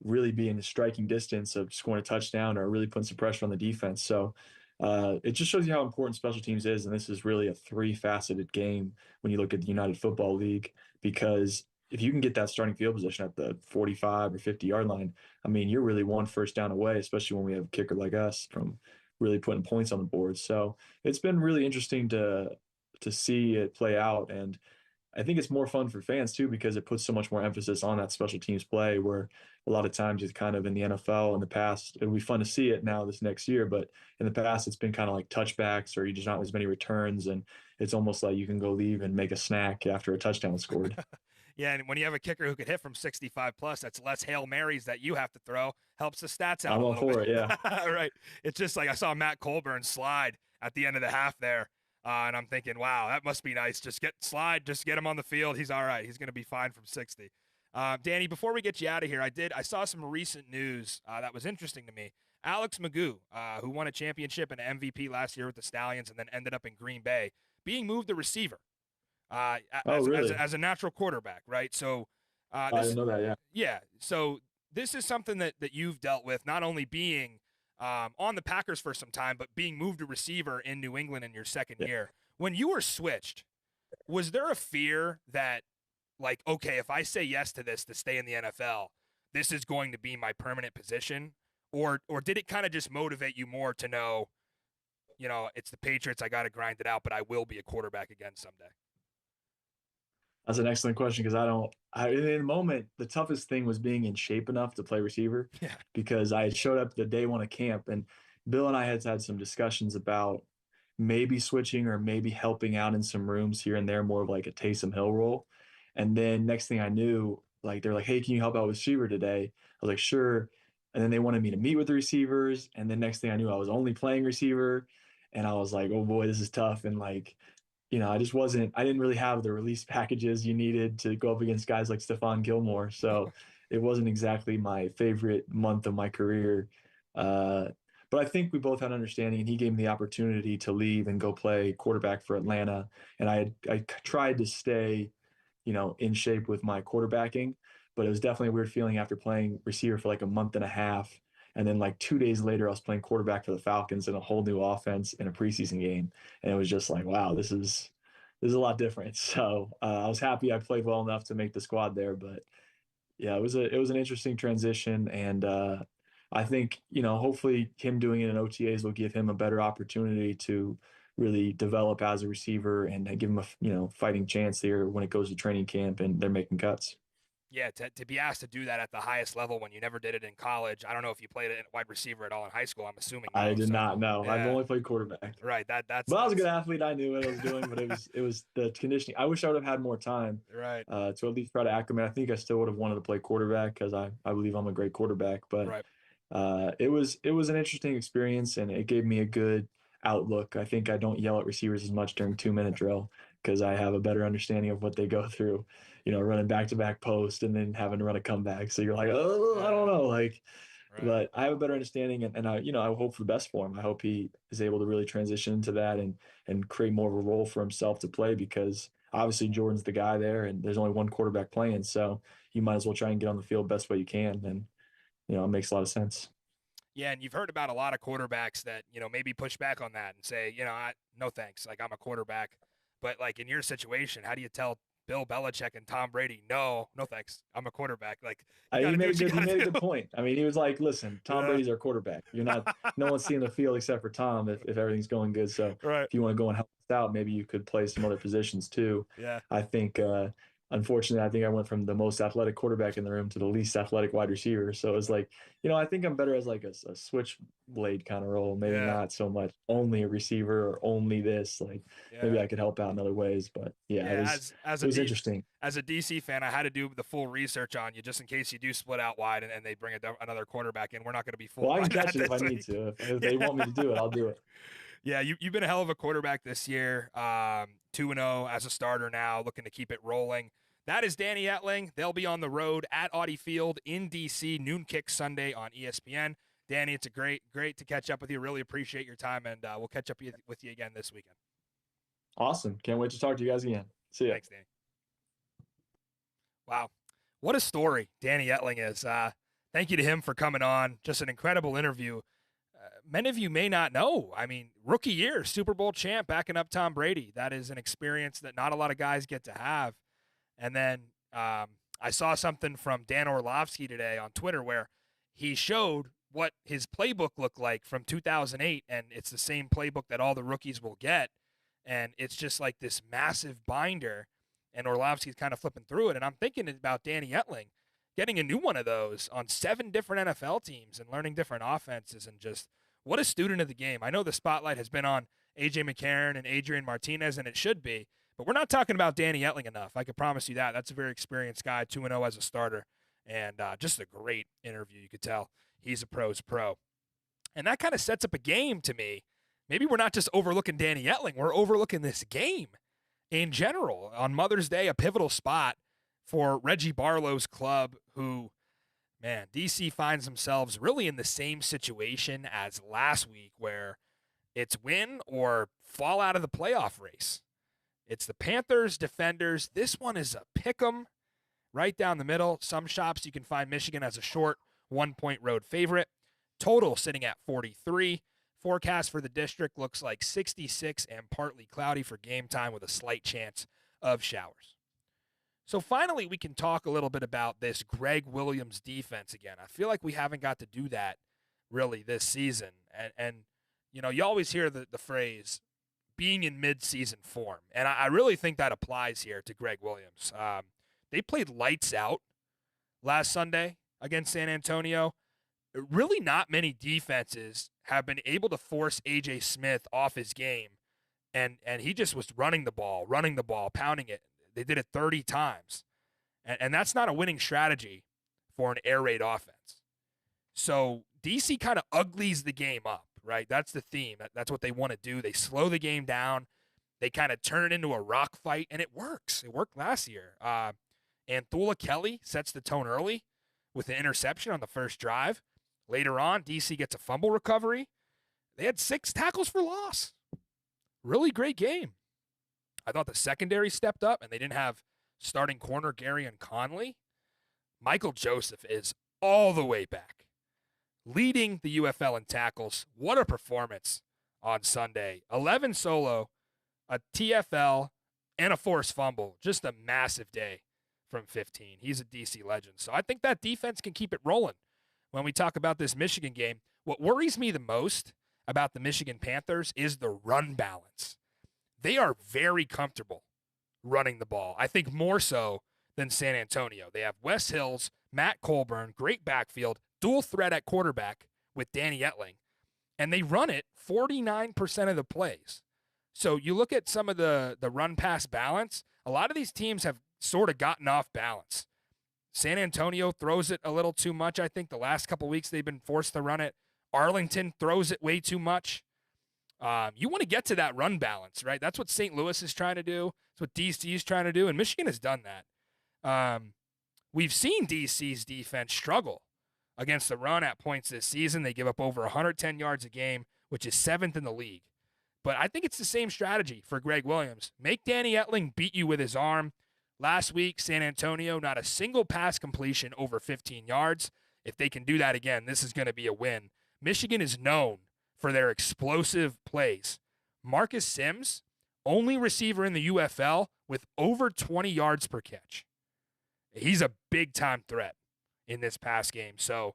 really being in striking distance of scoring a touchdown, or really putting some pressure on the defense. So it just shows you how important special teams is. And this is really a 3-faceted game when you look at the United Football League, because if you can get that starting field position at the 45 or 50-yard line, I mean, you're really one first down away, especially when we have a kicker like us, from really putting points on the board. So it's been really interesting to see it play out. And I think it's more fun for fans too, because it puts so much more emphasis on that special teams play, where a lot of times it's kind of in the NFL in the past. It'll be fun to see it now this next year, but in the past it's been kind of like touchbacks, or you just not as many returns, and it's almost like you can go leave and make a snack after a touchdown scored. Yeah, and when you have a kicker who could hit from 65 plus, that's less Hail Marys that you have to throw. Helps the stats out I'm a all little for bit. it, yeah. Right. It's just like I saw Matt Colburn slide at the end of the half there, and I'm thinking, wow, that must be nice. Just get him on the field. He's all right. He's going to be fine from 60. Danny, before we get you out of here, I saw some recent news that was interesting to me. Alex Magoo, who won a championship and an MVP last year with the Stallions and then ended up in Green Bay, being moved to receiver Really? as a natural quarterback, right? So I didn't know that, yeah. yeah. So this is something that you've dealt with, not only being on the Packers for some time, but being moved to receiver in New England in your second year. When you were switched, was there a fear that, like, okay, if I say yes to this to stay in the NFL, this is going to be my permanent position? Or did it kind of just motivate you more to know, it's the Patriots, I got to grind it out, but I will be a quarterback again someday? That's an excellent question, because in the moment, the toughest thing was being in shape enough to play receiver. Yeah. Because I had showed up the day one of camp, and Bill and I had some discussions about maybe switching or maybe helping out in some rooms here and there, more of like a Taysom Hill role. And then next thing I knew, like, they're like, hey, can you help out with receiver today? I was like, sure. And then they wanted me to meet with the receivers. And then next thing I knew, I was only playing receiver. And I was like, oh boy, this is tough. And like, I didn't really have the release packages you needed to go up against guys like Stephon Gilmore. So it wasn't exactly my favorite month of my career. But I think we both had understanding, and he gave me the opportunity to leave and go play quarterback for Atlanta. And I tried to stay, in shape with my quarterbacking, but it was definitely a weird feeling after playing receiver for like a month and a half. And then like 2 days later, I was playing quarterback for the Falcons in a whole new offense in a preseason game. And it was just like, wow, this is a lot different. So I was happy I played well enough to make the squad there. But yeah, it was an interesting transition. And I think, hopefully him doing it in OTAs will give him a better opportunity to really develop as a receiver and give him a, fighting chance there when it goes to training camp and they're making cuts. Yeah, to be asked to do that at the highest level when you never did it in college. I don't know if you played it wide receiver at all in high school. I'm assuming no, I did not know. Yeah. I've only played quarterback. Right. That's. But I was a good athlete. I knew what I was doing, but it was the conditioning. I wish I would have had more time. Right. To at least try to acclimate. I think I still would have wanted to play quarterback, because I believe I'm a great quarterback. But right. it was an interesting experience, and it gave me a good outlook. I think I don't yell at receivers as much during 2-minute drill, because I have a better understanding of what they go through, running back-to-back post and then having to run a comeback. So you're like, oh, I don't know. Like, right. But I have a better understanding, and I hope for the best for him. I hope he is able to really transition into that and create more of a role for himself to play, because obviously Jordan's the guy there and there's only one quarterback playing. So you might as well try and get on the field best way you can. And, it makes a lot of sense. Yeah, and you've heard about a lot of quarterbacks that, maybe push back on that and say, no thanks, like I'm a quarterback. But like in your situation, how do you tell Bill Belichick and Tom Brady, no thanks, I'm a quarterback? Like he made a good point. I mean, he was like, listen, Tom Brady's our quarterback. You're not, no one's seeing the field except for Tom if everything's going good. So if you want to go and help us out, maybe you could play some other positions too. Yeah. I think unfortunately, I think I went from the most athletic quarterback in the room to the least athletic wide receiver. So it was like, I think I'm better as like a switchblade kind of role. Maybe not so much only a receiver or only this. Like maybe I could help out in other ways. But it was interesting. As a DC fan, I had to do the full research on you just in case you do split out wide and they bring another quarterback in. We're not going to be full. Well, I can catch it if I need to. If they want me to do it, I'll do it. Yeah, you've been a hell of a quarterback this year. 2-0 as a starter now, looking to keep it rolling. That is Danny Etling. They'll be on the road at Audi Field in D.C. noon kick Sunday on ESPN. Danny, it's a great to catch up with you. Really appreciate your time, and we'll catch up with you again this weekend. Awesome. Can't wait to talk to you guys again. See ya. Thanks, Danny. Wow. What a story Danny Etling is. Thank you to him for coming on. Just an incredible interview. Many of you may not know. I mean, rookie year, Super Bowl champ, backing up Tom Brady. That is an experience that not a lot of guys get to have. And then I saw something from Dan Orlovsky today on Twitter where he showed what his playbook looked like from 2008, and it's the same playbook that all the rookies will get, and it's just like this massive binder, and Orlovsky's kind of flipping through it, and I'm thinking about Danny Etling getting a new one of those on 7 different NFL teams and learning different offenses, and just what a student of the game. I know the spotlight has been on A.J. McCarron and Adrian Martinez, and it should be, but we're not talking about Danny Etling enough. I can promise you that. That's a very experienced guy, 2-0 as a starter, and just a great interview. You could tell he's a pro's pro. And that kind of sets up a game to me. Maybe we're not just overlooking Danny Etling. We're overlooking this game in general. On Mother's Day, a pivotal spot for Reggie Barlow's club, who, man, DC finds themselves really in the same situation as last week, where it's win or fall out of the playoff race. It's the Panthers, defenders. This one is a pick 'em right down the middle. Some shops you can find Michigan as a short 1-point road favorite. Total sitting at 43. Forecast for the district looks like 66 and partly cloudy for game time with a slight chance of showers. So finally, we can talk a little bit about this Greg Williams defense again. I feel like we haven't got to do that really this season. And you know, you always hear the phrase being in mid-season form. And I really think that applies here to Greg Williams. They played lights out last Sunday against San Antonio. Really not many defenses have been able to force A.J. Smith off his game, and he just was running the ball, pounding it. They did it 30 times, and that's not a winning strategy for an air raid offense. So DC kind of uglies the game up, right? That's the theme. That's what they want to do. They slow the game down. They kind of turn it into a rock fight, and it works. It worked last year. Anthula Kelly sets the tone early with an interception on the first drive. Later on, DC gets a fumble recovery. They had 6 tackles for loss. Really great game. I thought the secondary stepped up, and they didn't have starting corner Gary and Conley. Michael Joseph is all the way back, leading the UFL in tackles. What a performance on Sunday. 11 solo, a TFL, and a forced fumble. Just a massive day from 15. He's a DC legend. So I think that defense can keep it rolling. When we talk about this Michigan game, what worries me the most about the Michigan Panthers is the run balance. They are very comfortable running the ball. I think more so than San Antonio. They have Wes Hills, Matt Colburn, great backfield, dual threat at quarterback with Danny Etling, and they run it 49% of the plays. So you look at some of the run-pass balance, a lot of these teams have sort of gotten off balance. San Antonio throws it a little too much. I think the last couple weeks they've been forced to run it. Arlington throws it way too much. You want to get to that run balance, right? That's what St. Louis is trying to do. That's what DC is trying to do, and Michigan has done that. We've seen DC's defense struggle against the run at points this season. They give up over 110 yards a game, which is 7th in the league. But I think it's the same strategy for Greg Williams. Make Danny Etling beat you with his arm. Last week, San Antonio, not a single pass completion over 15 yards. If they can do that again, this is going to be a win. Michigan is known for their explosive plays. Marcus Sims, only receiver in the UFL with over 20 yards per catch. He's a big-time threat in this pass game. So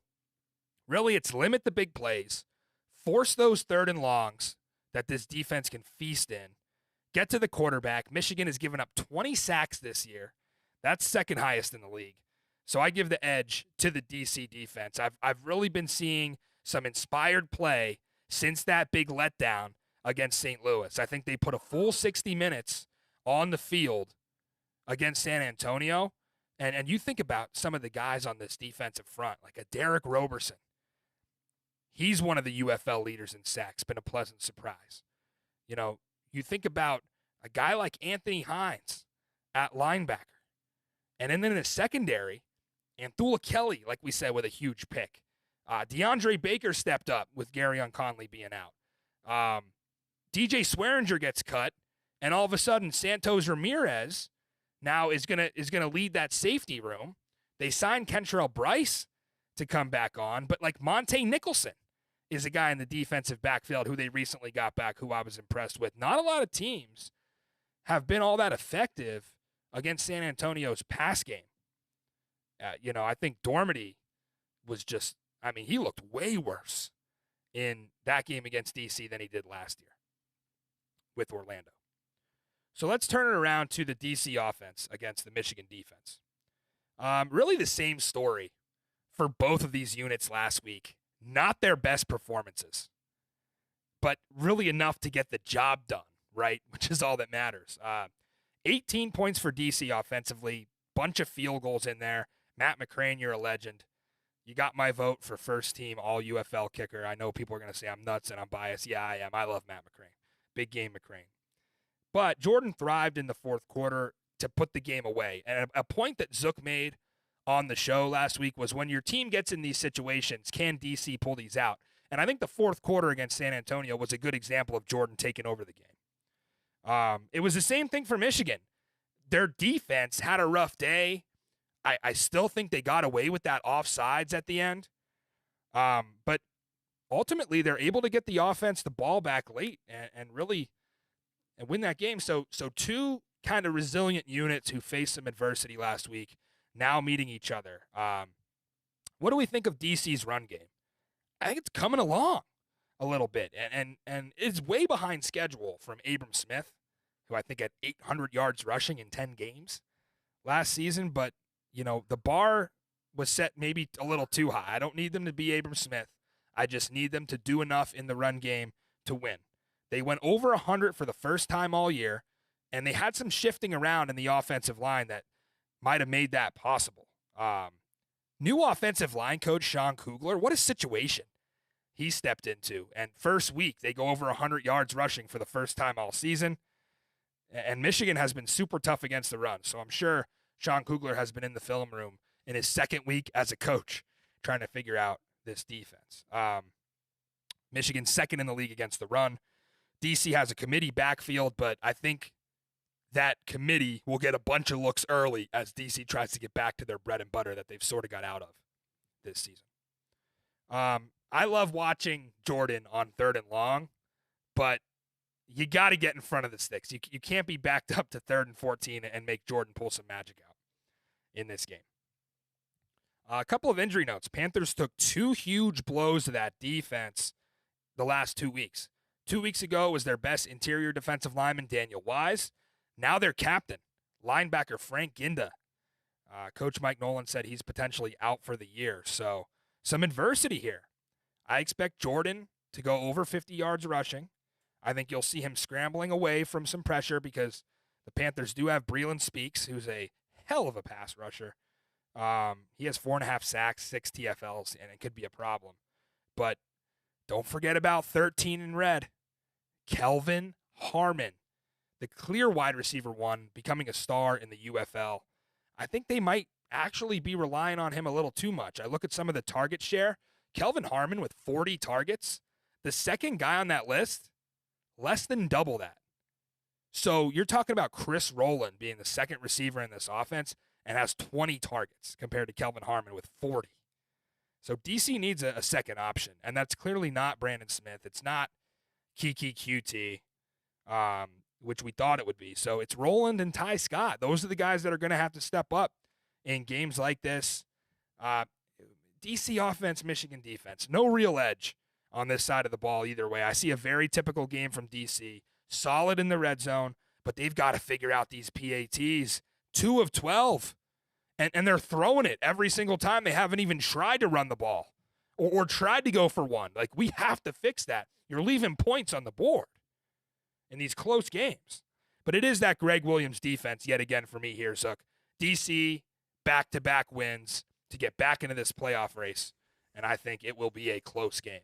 really, it's limit the big plays, force those 3rd and longs that this defense can feast in, get to the quarterback. Michigan has given up 20 sacks this year. That's 2nd highest in the league. So I give the edge to the DC defense. I've really been seeing some inspired play since that big letdown against St. Louis. I think they put a full 60 minutes on the field against San Antonio. And you think about some of the guys on this defensive front, like a Derek Roberson. He's one of the UFL leaders in sacks, been a pleasant surprise. You know, you think about a guy like Anthony Hines at linebacker. And then in the secondary, Anthula Kelly, like we said, with a huge pick. DeAndre Baker stepped up with Gary Conley being out. DJ Swearinger gets cut, and all of a sudden Santos Ramirez now is gonna lead that safety room. They signed Kentrell Bryce to come back on, but like Monte Nicholson is a guy in the defensive backfield who they recently got back, who I was impressed with. Not a lot of teams have been all that effective against San Antonio's pass game. I think Dormady was just I mean, he looked way worse in that game against DC than he did last year with Orlando. So let's turn it around to the DC offense against the Michigan defense. Really the same story for both of these units last week. Not their best performances, but really enough to get the job done, right? Which is all that matters. 18 points for DC offensively, bunch of field goals in there. Matt McCrane, you're a legend. You got my vote for first team all UFL kicker. I know people are going to say I'm nuts and I'm biased. Yeah, I am. I love Matt McCrane. Big game McCrane. But Jordan thrived in the fourth quarter to put the game away. And a point that Zook made on the show last week was when your team gets in these situations, can DC pull these out? And I think the fourth quarter against San Antonio was a good example of Jordan taking over the game. It was the same thing for Michigan. Their defense had a rough day. I still think they got away with that offsides at the end. But ultimately, they're able to get the offense the ball back late and really win that game. So two kind of resilient units who faced some adversity last week now meeting each other. What do we think of DC's run game? I think it's coming along a little bit, and it's way behind schedule from Abram Smith, who I think had 800 yards rushing in 10 games last season. But, you know, the bar was set maybe a little too high. I don't need them to be Abram Smith. I just need them to do enough in the run game to win. They went over 100 for the first time all year, and they had some shifting around in the offensive line that might have made that possible. New offensive line coach Sean Kugler, what a situation he stepped into. And first week, they go over 100 yards rushing for the first time all season. And Michigan has been super tough against the run. So I'm sure Sean Kugler has been in the film room in his second week as a coach trying to figure out this defense. Michigan's second in the league against the run. DC has a committee backfield, but I think that committee will get a bunch of looks early as DC tries to get back to their bread and butter that they've sort of got out of this season. I love watching Jordan on 3rd and long, but you got to get in front of the sticks. You can't be backed up to 3rd and 14 and make Jordan pull some magic out in this game. A couple of injury notes. Panthers took 2 huge blows to that defense the last 2 weeks. 2 weeks ago was their best interior defensive lineman, Daniel Wise. Now their captain, linebacker Frank Ginda. Coach Mike Nolan said he's potentially out for the year. So some adversity here. I expect Jordan to go over 50 yards rushing. I think you'll see him scrambling away from some pressure because the Panthers do have Breeland Speaks, who's a hell of a pass rusher. He has 4.5 sacks, 6 TFLs, and it could be a problem. But don't forget about 13 in red, Kelvin Harmon, the clear wide receiver one, becoming a star in the UFL. I think they might actually be relying on him a little too much. I look at some of the target share. Kelvin Harmon with 40 targets. The second guy on that list, less than double that. So you're talking about Chris Rowland being the second receiver in this offense and has 20 targets compared to Kelvin Harmon with 40. So DC needs a second option, and that's clearly not Brandon Smith. It's not Kiki QT, which we thought it would be. So it's Rowland and Ty Scott. Those are the guys that are going to have to step up in games like this. DC offense, Michigan defense. No real edge on this side of the ball either way. I see a very typical game from DC. Solid in the red zone, but they've got to figure out these PATs. 2 of 12. And they're throwing it every single time. They haven't even tried to run the ball or tried to go for one. Like, we have to fix that. You're leaving points on the board in these close games. But it is that Greg Williams defense yet again for me here, Zook. DC back-to-back wins to get back into this playoff race, and I think it will be a close game.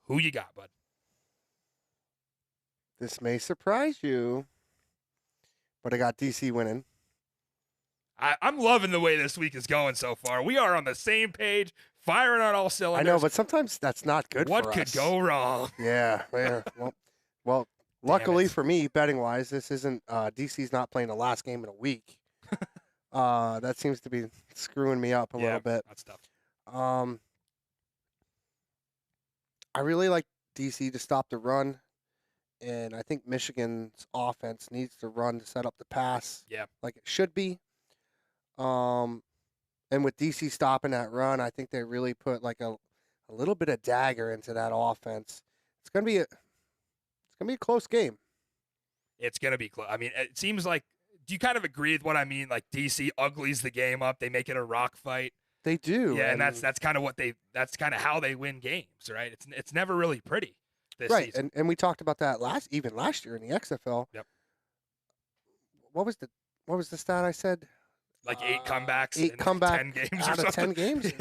Who you got, bud? This may surprise you, but I got DC winning. I'm loving the way this week is going so far. We are on the same page, firing on all cylinders. I know, but sometimes that's not good for us. What could go wrong? Yeah. Well, luckily for me, betting-wise, this isn't DC's not playing the last game in a week. That seems to be screwing me up a little bit. That's tough. I really like DC to stop the run, and I think Michigan's offense needs to run to set up the pass like it should be. And with DC stopping that run, I think they really put like a a little bit of dagger into that offense. It's gonna be a close game. It's going to be close. I mean, it seems like, do you kind of agree with what I mean? Like DC uglies the game up. They make it a rock fight. They do. Yeah, and that's kind of that's kind of how they win games, right? It's never really pretty this season. And we talked about that last year in the XFL. Yep. What was the stat I said? Like 8 comebacks, 8 comebacks 10 games out or of 10 games.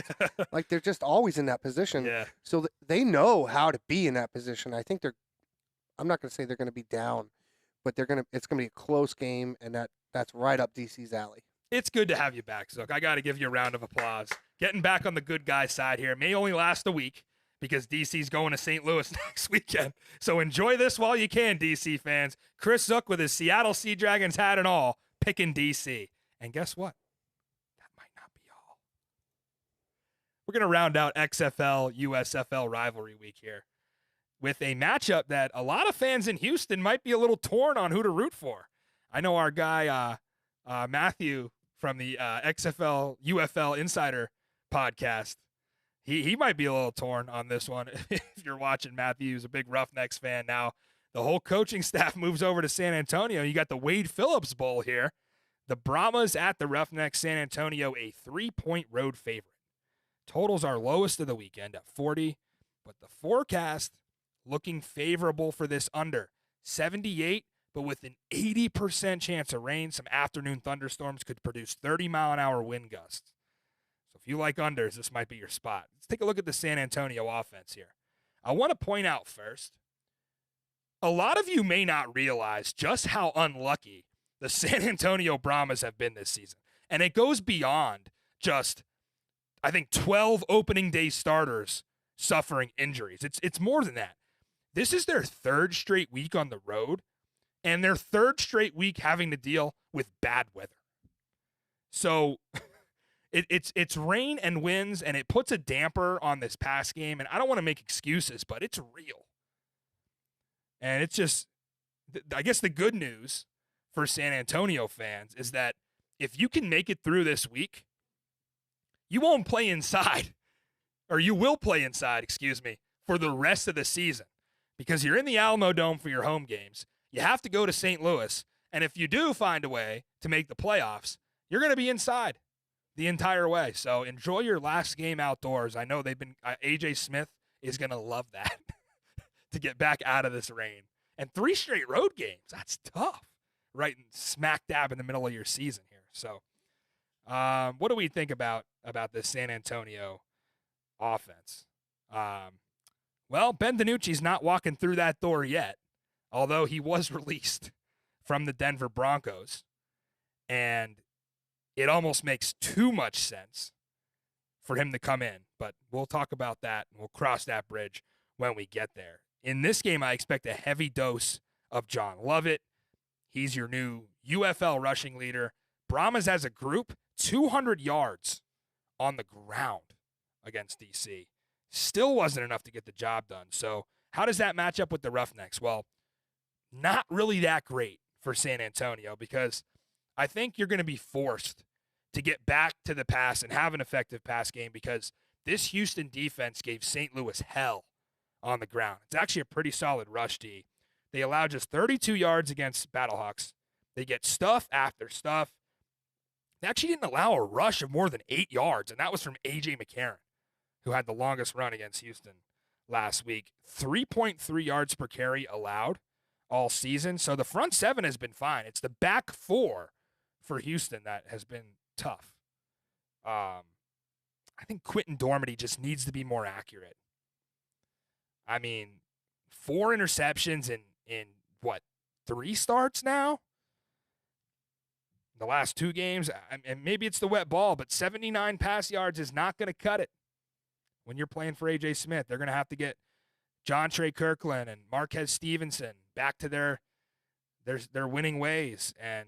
Like they're just always in that position. Yeah. So they know how to be in that position. I think I'm not going to say they're going to be down, but it's going to be a close game, and that's right up DC's alley. It's good to have you back, Zook. I got to give you a round of applause. Getting back on the good guy side here. It may only last a week because DC's going to St. Louis next weekend. So enjoy this while you can, DC fans. Chris Zook with his Seattle Sea Dragons hat and all, picking DC. And guess what? That might not be all. We're going to round out XFL, USFL rivalry week here with a matchup that a lot of fans in Houston might be a little torn on who to root for. I know our guy, Matthew from the XFL, UFL Insider podcast, he might be a little torn on this one. If you're watching, Matthew's a big Roughnecks fan now. The whole coaching staff moves over to San Antonio. You got the Wade Phillips Bowl here. The Brahmas at the Roughnecks, San Antonio, a 3-point road favorite. Totals are lowest of the weekend at 40, but the forecast looking favorable for this under. 78, but with an 80% chance of rain. Some afternoon thunderstorms could produce 30-mile-an-hour wind gusts. So if you like unders, this might be your spot. Let's take a look at the San Antonio offense here. I want to point out first, a lot of you may not realize just how unlucky the San Antonio Brahmas have been this season. And it goes beyond just, I think, 12 opening day starters suffering injuries. It's more than that. This is their 3rd straight week on the road, and their 3rd straight week having to deal with bad weather. So it's rain and winds, and it puts a damper on this pass game. And I don't want to make excuses, but it's real. And it's just, I guess the good news for San Antonio fans is that if you can make it through this week, you won't play inside, or you will play inside, for the rest of the season, because you're in the Alamo Dome for your home games. You have to go to St. Louis, and if you do find a way to make the playoffs, you're going to be inside the entire way. So enjoy your last game outdoors. I know AJ Smith is going to love that to get back out of this rain. And 3 straight road games, that's tough. Right smack dab in the middle of your season here. So what do we think about this San Antonio offense? Well, Ben DiNucci's not walking through that door yet, although he was released from the Denver Broncos. And it almost makes too much sense for him to come in. But we'll talk about that, and we'll cross that bridge when we get there. In this game, I expect a heavy dose of John Lovett. He's your new UFL rushing leader. Brahmas as a group, 200 yards on the ground against DC. Still wasn't enough to get the job done. So how does that match up with the Roughnecks? Well, not really that great for San Antonio, because I think you're going to be forced to get back to the pass and have an effective pass game, because this Houston defense gave St. Louis hell on the ground. It's actually a pretty solid rush D. They allowed just 32 yards against Battlehawks. They get stuff after stuff. They actually didn't allow a rush of more than 8 yards, and that was from A.J. McCarron, who had the longest run against Houston last week. 3.3 yards per carry allowed all season. So the front 7 has been fine. It's the back 4 for Houston that has been tough. I think Quentin Dormady just needs to be more accurate. I mean, 4 interceptions in 3 starts now? The last 2 games, and maybe it's the wet ball, but 79 pass yards is not going to cut it when you're playing for A.J. Smith. They're going to have to get John Trey Kirkland and Marquez Stevenson back to their winning ways. And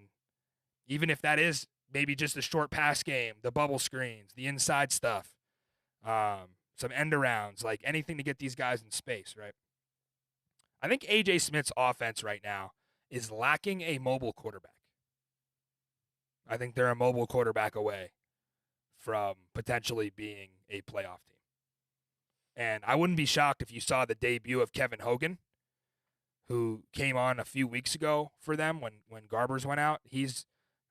even if that is maybe just a short pass game, the bubble screens, the inside stuff, some end arounds, like anything to get these guys in space, right? I think A.J. Smith's offense right now is lacking a mobile quarterback. I think they're a mobile quarterback away from potentially being a playoff team. And I wouldn't be shocked if you saw the debut of Kevin Hogan, who came on a few weeks ago for them when Garbers went out. He's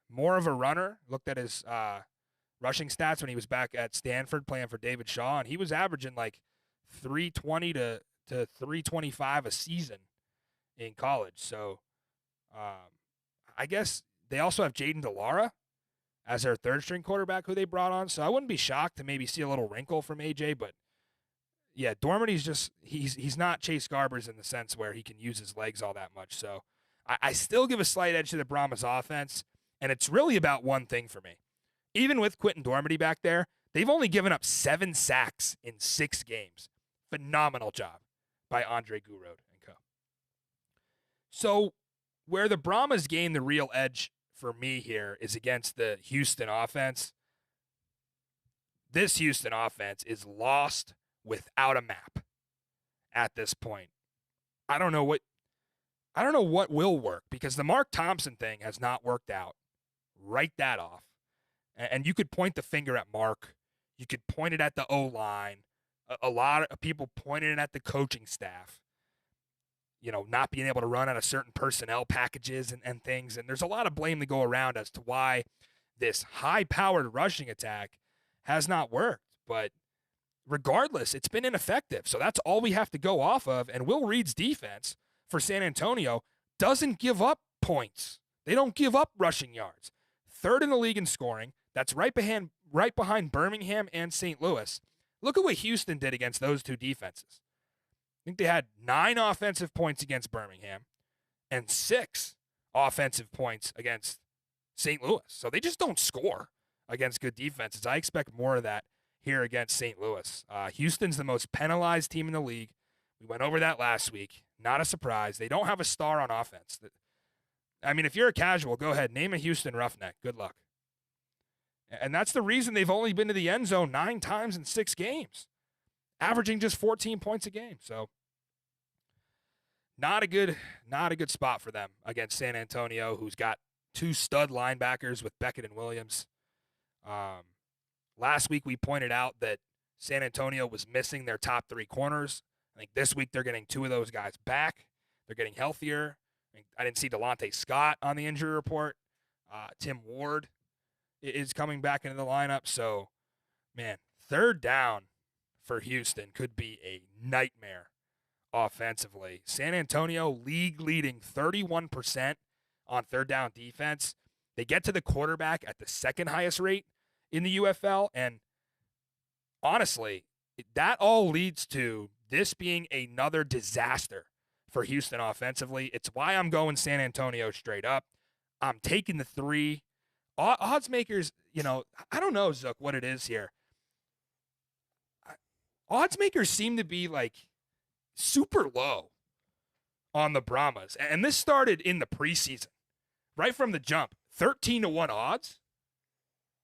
more of a runner. Looked at his rushing stats when he was back at Stanford playing for David Shaw, and he was averaging like 320 to 325 a season in college. So I guess they also have Jaden DeLara as their third-string quarterback who they brought on. So I wouldn't be shocked to maybe see a little wrinkle from AJ, but yeah, Dormity's just he's not Chase Garbers in the sense where he can use his legs all that much. So I still give a slight edge to the Brahmas offense, and it's really about one thing for me. Even with Quentin Dormity back there, they've only given up 7 sacks in 6 games. Phenomenal job by Andre Gurode and co. So where the Brahmas gain the real edge for me here is against the Houston offense. This Houston offense is lost without a map at this point. I don't know what will work, because the Mark Thompson thing has not worked out. Write that off. And you could point the finger at Mark. You could point it at the O-line. A lot of people pointed it at the coaching staff. You know, not being able to run out of certain personnel packages and things. And there's a lot of blame to go around as to why this high-powered rushing attack has not worked. But regardless, it's been ineffective. So that's all we have to go off of. And Will Reed's defense for San Antonio doesn't give up points. They don't give up rushing yards. 3rd in the league in scoring. That's right behind Birmingham and St. Louis. Look at what Houston did against those two defenses. I think they had 9 offensive points against Birmingham and 6 offensive points against St. Louis. So they just don't score against good defenses. I expect more of that here against St. Louis. Houston's the most penalized team in the league. We went over that last week. Not a surprise. They don't have a star on offense. I mean, if you're a casual, go ahead. Name a Houston Roughneck. Good luck. And that's the reason they've only been to the end zone 9 times in 6 games, averaging just 14 points a game. So not a good spot for them against San Antonio, who's got 2 stud linebackers with Beckett and Williams. Last week we pointed out that San Antonio was missing their top 3 corners. I think this week they're getting 2 of those guys back. They're getting healthier. I didn't see Delonte Scott on the injury report. Tim Ward is coming back into the lineup. So, man, 3rd down for Houston could be a nightmare offensively. San Antonio, league leading 31% on 3rd down defense. They get to the quarterback at the 2nd highest rate in the UFL. And honestly, that all leads to this being another disaster for Houston offensively. It's why I'm going San Antonio straight up. I'm taking the 3. Odds makers, you know, I don't know, Zook, what it is here. Odds makers seem to be like super low on the Brahmas. And this started in the preseason, right from the jump. 13-1 odds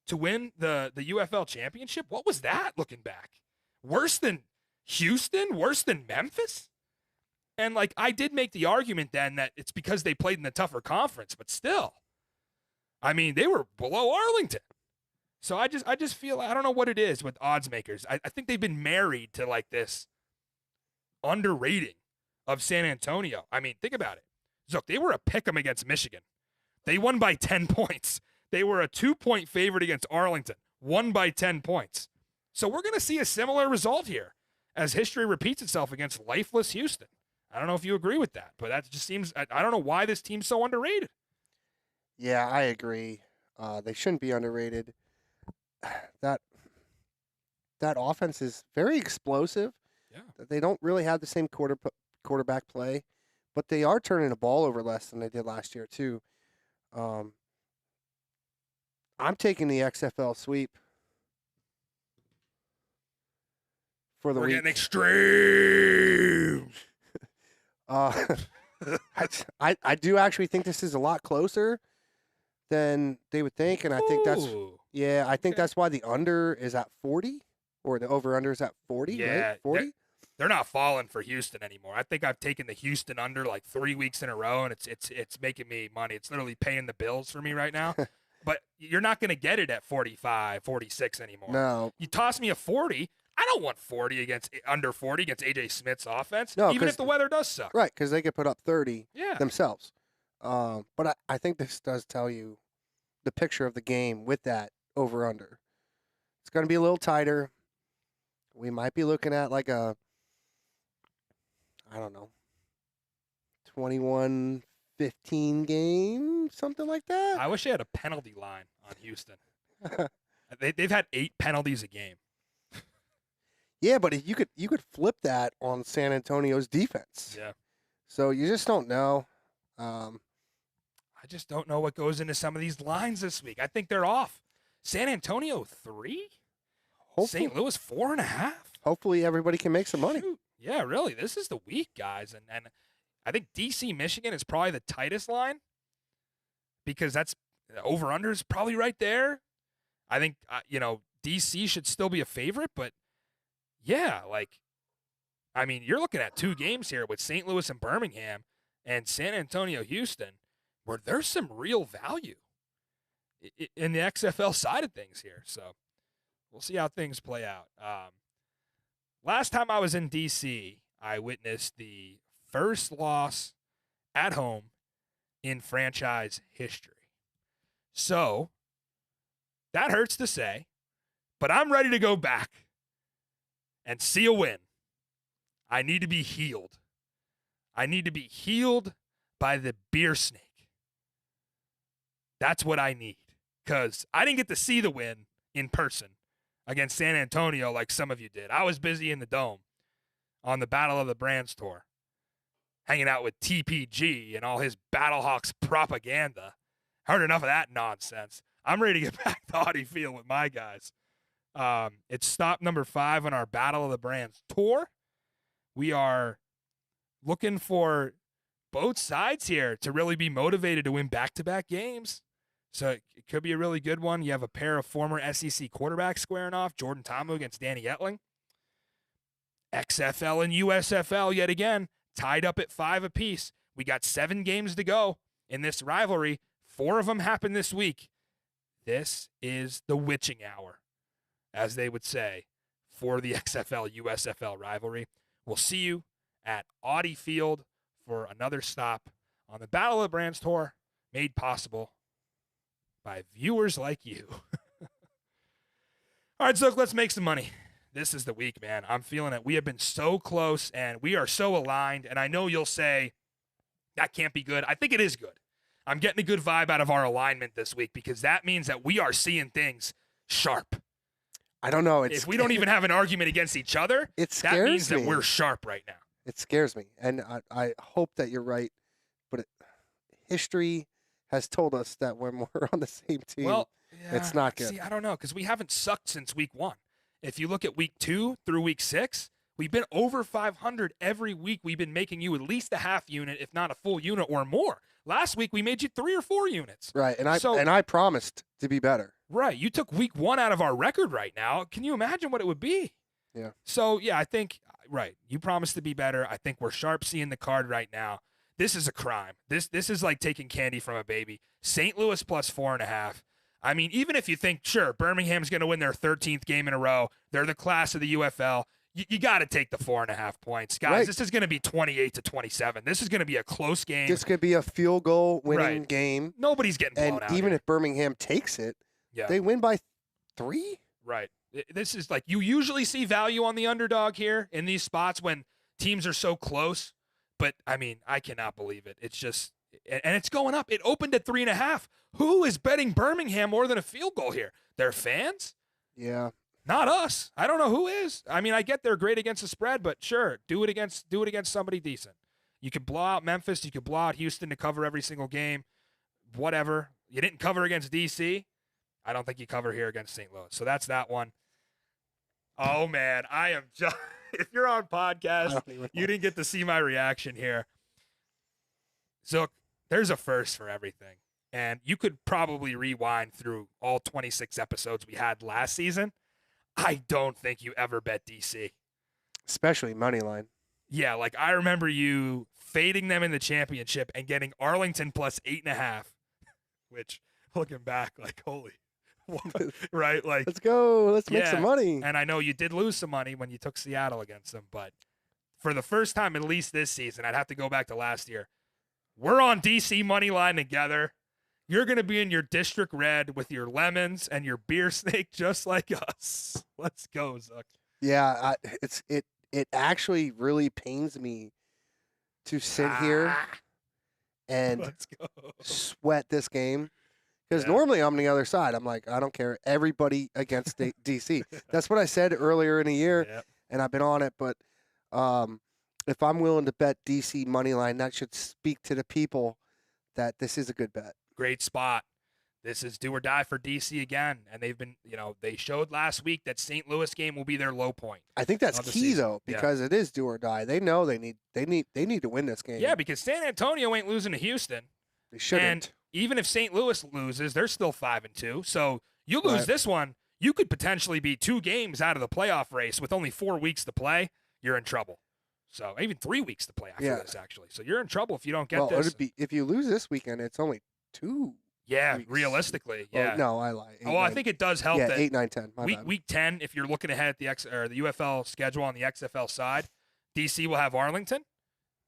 to win the UFL championship. What was that looking back? Worse than Houston? Worse than Memphis? And, like, I did make the argument then that it's because they played in the tougher conference, but still. I mean, they were below Arlington. So I just feel, I don't know what it is with odds makers. I think they've been married to, like, this underrating of San Antonio. I mean, think about it. Zook, they were a pick'em against Michigan. They won by 10 points. They were a 2-point favorite against Arlington. Won by 10 points. So we're going to see a similar result here as history repeats itself against lifeless Houston. I don't know if you agree with that, but that just seems, I don't know why this team's so underrated. Yeah, I agree. They shouldn't be underrated. That offense is very explosive. Yeah. They don't really have the same quarterback play, but they are turning the ball over less than they did last year too. I'm taking the XFL sweep for the We're week. getting extreme. I do actually think this is a lot closer than they would think, and I think that's that's why the under is at 40, or the over under is at 40. Yeah, right? 40. They're not falling for Houston anymore. I think I've taken the Houston under like 3 weeks in a row, and it's making me money. It's literally paying the bills for me right now. But you're not going to get it at 45, 46 anymore. No. You toss me a 40, I don't want under 40 against AJ Smith's offense, No, even if the weather does suck. Right, because they could put up 30 Yeah. themselves. But I think this does tell you the picture of the game with that over-under. It's going to be a little tighter. We might be looking at like a, I don't know, 21-15 game, something like that. I wish they had a penalty line on Houston. They've had 8 penalties a game. Yeah, but you could flip that on San Antonio's defense. Yeah. So you just don't know. I just don't know what goes into some of these lines this week. I think they're off. San Antonio 3, St. Louis 4.5. Hopefully everybody can make some money. Shoot. Yeah, really. This is the week, guys, and I think DC Michigan is probably the tightest line because that's over under is probably right there. I think DC should still be a favorite, but yeah, you're looking at 2 games here with St. Louis and Birmingham and San Antonio Houston, where there's some real value in the XFL side of things here. So we'll see how things play out. Last time I was in DC, I witnessed the first loss at home in franchise history. So that hurts to say, but I'm ready to go back and see a win. I need to be healed. I need to be healed by the beer snake. That's what I need, because I didn't get to see the win in person against San Antonio like some of you did. I was busy in the Dome on the Battle of the Brands tour, hanging out with TPG and all his Battlehawks propaganda. Heard enough of that nonsense. I'm ready to get back to Audi Field with my guys. It's stop number 5 on our Battle of the Brands tour. We are looking for both sides here to really be motivated to win back-to-back games. So it could be a really good one. You have a pair of former SEC quarterbacks squaring off, Jordan Tomu against Danny Etling. XFL and USFL yet again, tied up at 5 apiece. We got 7 games to go in this rivalry. 4 of them happen this week. This is the witching hour, as they would say, for the XFL USFL rivalry. We'll see you at Audi Field for another stop on the Battle of the Brands tour, made possible by viewers like you. All right, so let's make some money. This is the week, man. I'm feeling it. We have been so close, and we are so aligned, and I know you'll say, that can't be good. I think it is good. I'm getting a good vibe out of our alignment this week because that means that we are seeing things sharp. I don't know. If we don't even have an argument against each other, that means that we're sharp right now. It scares me, and I hope that you're right, but history has told us that when we're on the same team, it's not good. See, I don't know, because we haven't sucked since week 1. If you look at week 2 through week 6, we've been over 500 every week. We've been making you at least a half unit, if not a full unit or more. Last week, we made you 3 or 4 units. Right, and I promised to be better. Right, you took week 1 out of our record right now. Can you imagine what it would be? Yeah. So, yeah, I think, right, you promised to be better. I think we're sharp seeing the card right now. This is a crime. This is like taking candy from a baby. St. Louis plus 4.5. I mean, even if you think, sure, Birmingham's going to win their 13th game in a row, they're the class of the UFL, you got to take the 4.5 points. Guys, right. This is going to be 28-27. This is going to be a close game. This could be a field goal winning game. Nobody's getting blown out. And even here. if Birmingham takes it, they win by 3? Right. This is like, you usually see value on the underdog here in these spots when teams are so close. But, I mean, I cannot believe it. It's just, and it's going up. It opened at 3.5. Who is betting Birmingham more than a field goal here? Their fans? Yeah. Not us. I don't know who is. I mean, I get they're great against the spread, but sure, do it against somebody decent. You could blow out Memphis. You could blow out Houston to cover every single game. Whatever. You didn't cover against DC. I don't think you cover here against St. Louis. So that's that one. Oh, man. I am just – if you're on podcast, you didn't get to see my reaction here. So there's a first for everything. And you could probably rewind through all 26 episodes we had last season. I don't think you ever bet DC. Especially money line. Yeah, like I remember you fading them in the championship and getting Arlington plus 8.5, which looking back, like, holy, right? Like, let's go. Let's make some yeah. money. And I know you did lose some money when you took Seattle against them, but for the first time, at least this season, I'd have to go back to last year. We're on DC money line together. You're going to be in your district red with your lemons and your beer snake just like us. Let's go, Zuck. Yeah, it actually really pains me to sit here and Let's go. sweat this game. Because Yeah. normally I'm on the other side. I'm like, I don't care. Everybody against DC. That's what I said earlier in the year, Yep. and I've been on it. But if I'm willing to bet DC money line, that should speak to the people that this is a good bet. Great spot. This is do or die for DC again, and they've been, they showed last week that St. Louis game will be their low point. I think that's Of the key season. though, Yeah. because it is do or die. They know they need to win this game. Yeah, because San Antonio ain't losing to Houston, They shouldn't. and even if St. Louis loses, they're still 5-2. So you lose Right. this one, you could potentially be 2 games out of the playoff race with only 4 weeks to play. You're in trouble. So even 3 weeks to play after Yeah. this, actually. So you're in trouble if you don't get Well, this. it'd be if you lose this weekend, it's only 2. Yeah, weeks. realistically, Well, yeah. no, I lie. 8, Oh, I 9, think it does help yeah, that 8, 9, 10. My bad. week 10, if you're looking ahead at the UFL schedule on the XFL side, DC will have Arlington,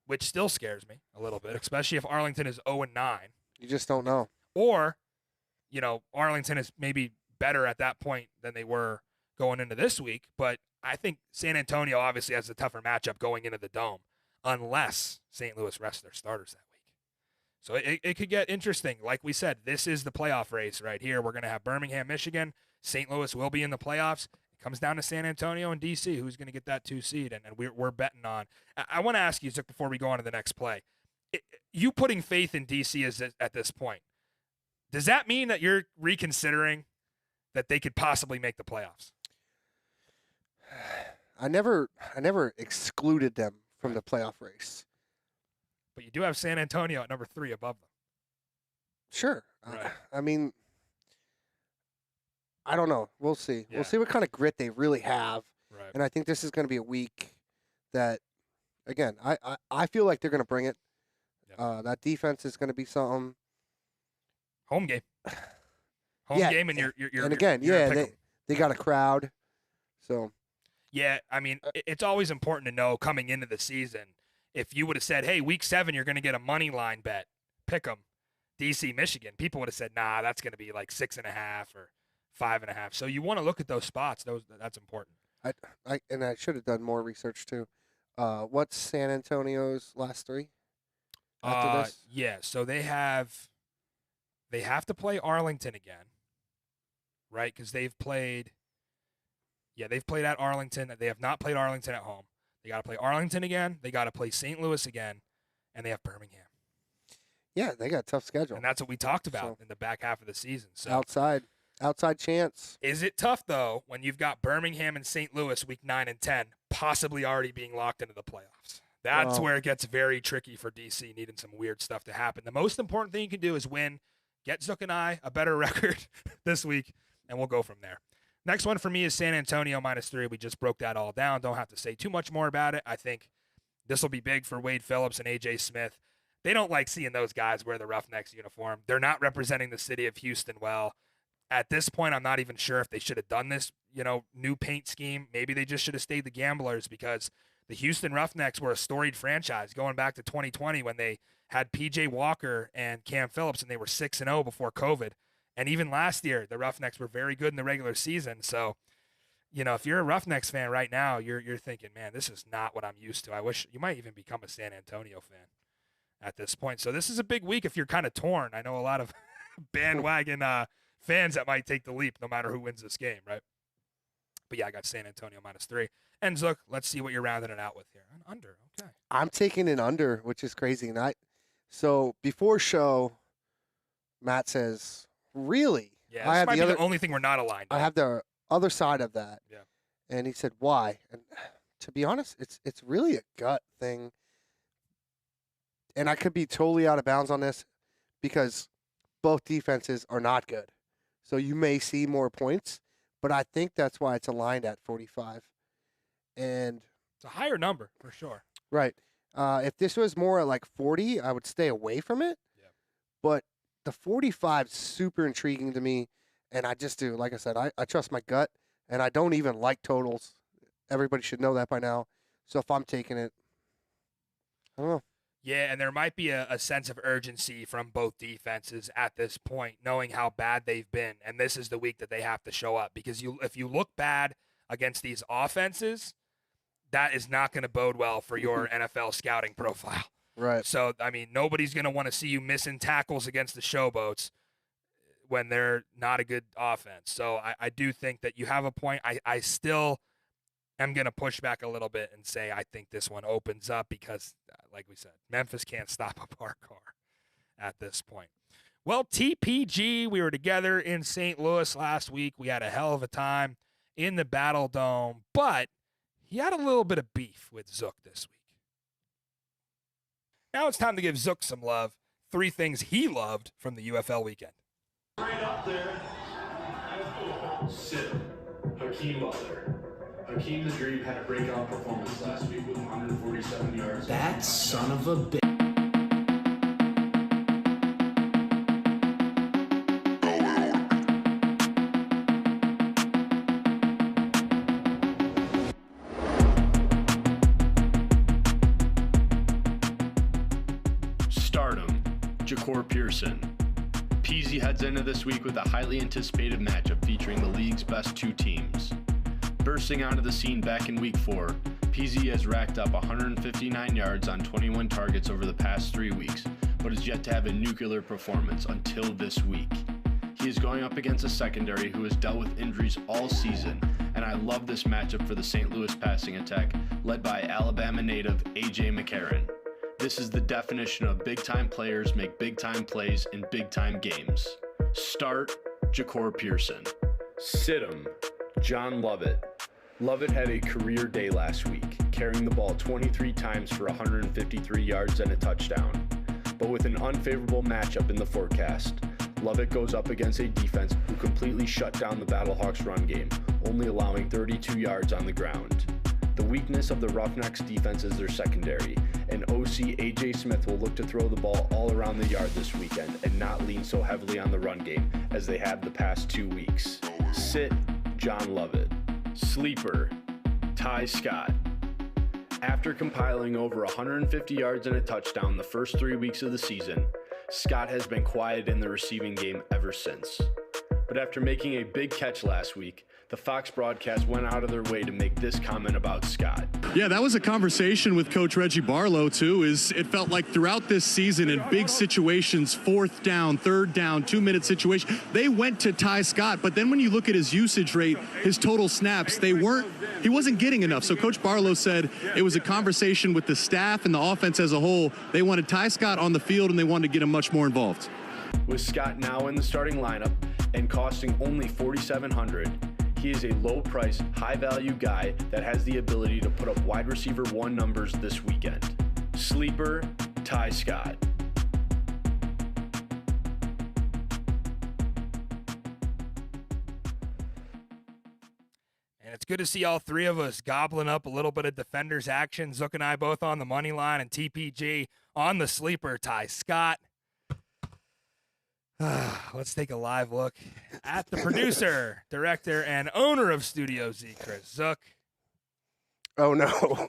which still scares me a little bit, especially if Arlington is 0-9. You just don't know. Or, Arlington is maybe better at that point than they were going into this week. But I think San Antonio obviously has a tougher matchup going into the Dome, unless St. Louis rests their starters that week. So it could get interesting. Like we said, this is the playoff race right here. We're going to have Birmingham, Michigan. St. Louis will be in the playoffs. It comes down to San Antonio and D.C. Who's going to get that 2 seed, and we're betting on. I want to ask you, Zick, before we go on to the next play, you putting faith in D.C. is at this point. Does that mean that you're reconsidering that they could possibly make the playoffs? I never excluded them from the playoff race. But you do have San Antonio at number 3 above them. Sure. Right. I mean, I don't know. We'll see. Yeah. We'll see what kind of grit they really have. Right. And I think this is going to be a week that, again, I feel like they're going to bring it. Yep. That defense is going to be something. Home game. Home Yeah, game, and you're and again, you're a yeah, pick 'em. they got a crowd. So Yeah, I mean, it's always important to know coming into the season. If you would have said, hey, week 7, you're going to get a money line bet, pick 'em, DC, Michigan, people would have said, nah, that's going to be like 6.5 or 5.5. So you want to look at those spots. That's important. I should have done more research too. What's San Antonio's last 3 after this? Yeah, so they have to play Arlington again, right? Because they've played at Arlington. They have not played Arlington at home. They got to play Arlington again. They got to play St. Louis again, and they have Birmingham. Yeah, they got a tough schedule. And that's what we talked about So- in the back half of the season. So Outside chance. is it tough, though, when you've got Birmingham and St. Louis week 9 and 10 possibly already being locked into the playoffs? That's Well- where it gets very tricky for DC, needing some weird stuff to happen. The most important thing you can do is win, get Zook and I a better record this week, and we'll go from there. Next one for me is San Antonio -3. We just broke that all down. Don't have to say too much more about it. I think this will be big for Wade Phillips and A.J. Smith. They don't like seeing those guys wear the Roughnecks uniform. They're not representing the city of Houston well. At this point, I'm not even sure if they should have done this, new paint scheme. Maybe they just should have stayed the Gamblers, because the Houston Roughnecks were a storied franchise going back to 2020 when they had P.J. Walker and Cam Phillips, and they were 6-0 before COVID. And even last year, the Roughnecks were very good in the regular season. So, if you're a Roughnecks fan right now, you're thinking, man, this is not what I'm used to. I wish you might even become a San Antonio fan at this point. So this is a big week if you're kind of torn. I know a lot of bandwagon fans that might take the leap no matter who wins this game, right? But yeah, I got San Antonio -3. And Zook, let's see what you're rounding it out with here. An under, okay. I'm taking an under, which is crazy. And so before show, Matt says, "Really?" Yeah, I this have might the be other. the only thing we're not aligned I on. have the other side of that. Yeah. And he said, "Why?" And to be honest, it's really a gut thing. And I could be totally out of bounds on this because both defenses are not good. So you may see more points, but I think that's why it's aligned at 45. And It's a higher number for sure. right, if this was more at like 40, I would stay away from it. Yeah. But the 45 is super intriguing to me. And I just do. Like I said, I trust my gut, and I don't even like totals. Everybody should know that by now. So if I'm taking it, I don't know. Yeah, and there might be a sense of urgency from both defenses at this point, knowing how bad they've been. And this is the week that they have to show up, because if you look bad against these offenses, that is not going to bode well for your NFL scouting profile. Right. So, I mean, nobody's going to want to see you missing tackles against the Showboats when they're not a good offense. So I do think that you have a point. I still am going to push back a little bit and say I think this one opens up because, like we said, Memphis can't stop a parked car at this point. Well, TPG, we were together in St. Louis last week. We had a hell of a time in the Battle Dome, but he had a little bit of beef with Zook this week. Now it's time to give Zook some love. 3 things he loved from the UFL weekend. Right up there. Sit. Hakeem Butler. Hakeem the Dream had a breakout performance last week with 147 yards. That son of a bitch. Stardom, Jakor Pearson. Peasy heads into this week with a highly anticipated matchup featuring the league's best 2 teams. Bursting onto the scene back in week 4, Peasy has racked up 159 yards on 21 targets over the past 3 weeks, but is yet to have a nuclear performance until this week. He is going up against a secondary who has dealt with injuries all season, and I love this matchup for the St. Louis passing attack, led by Alabama native A.J. McCarron. This is the definition of big-time players make big-time plays in big-time games. Start Jakor Pearson. Sit him, John Lovett. Lovett had a career day last week, carrying the ball 23 times for 153 yards and a touchdown. But with an unfavorable matchup in the forecast, Lovett goes up against a defense who completely shut down the Battlehawks run game, only allowing 32 yards on the ground. The weakness of the Roughnecks defense is their secondary, and OC A.J. Smith will look to throw the ball all around the yard this weekend and not lean so heavily on the run game as they have the past 2 weeks. Sit John Lovett. Sleeper, Ty Scott. After compiling over 150 yards and a touchdown the first 3 weeks of the season, Scott has been quiet in the receiving game ever since. But after making a big catch last week, the Fox broadcast went out of their way to make this comment about Scott. Yeah, that was a conversation with Coach Reggie Barlow, too. It felt like throughout this season in big situations, 4th down, 3rd down, 2-minute situation, they went to Ty Scott. But then when you look at his usage rate, his total snaps, he wasn't getting enough. So Coach Barlow said it was a conversation with the staff and the offense as a whole. They wanted Ty Scott on the field, and they wanted to get him much more involved. With Scott now in the starting lineup and costing only $4,700, he is a low-price, high-value guy that has the ability to put up wide receiver 1 numbers this weekend. Sleeper, Ty Scott. And it's good to see all 3 of us gobbling up a little bit of defenders action. Zook and I both on the money line, and TPG on the sleeper, Ty Scott. Let's take a live look at the producer, director, and owner of Studio Z, Chris Zook. Oh, no.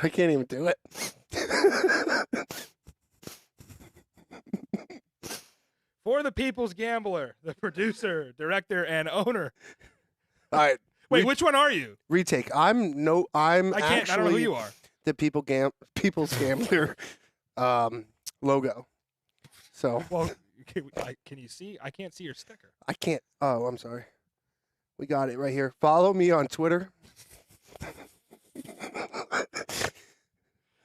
I can't even do it. For the People's Gambler, the producer, director, and owner. All right. Wait, which one are you? Retake. I'm I don't know who you are. The People's Gambler logo. So. Well, can you see? I can't see your sticker. I can't. Oh, I'm sorry. We got it right here. Follow me on Twitter.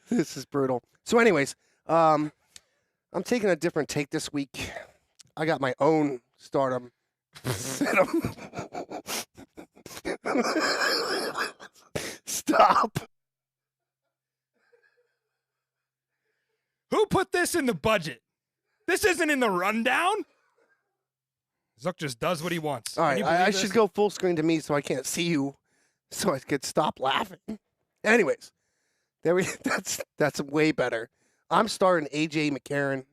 This is brutal. So anyways, I'm taking a different take this week. I got my own stardom. Stop. Who put this in the budget? This isn't in the rundown. Zook just does what he wants. All right, I should go full screen to me so I can't see you, so I could stop laughing. Anyways, that's way better. I'm starting A.J. McCarron.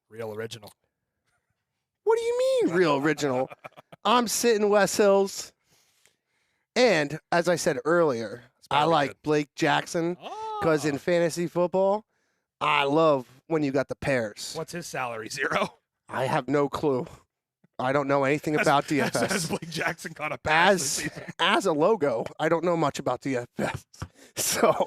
Real original. What do you mean, real original? I'm sitting West Hills. And as I said earlier, I like Blake Jackson because in fantasy football, I love when you got the pairs. What's his salary? 0? I have no clue. I don't know anything about DFS. Has Blake Jackson caught a pass as a logo, I don't know much about DFS. So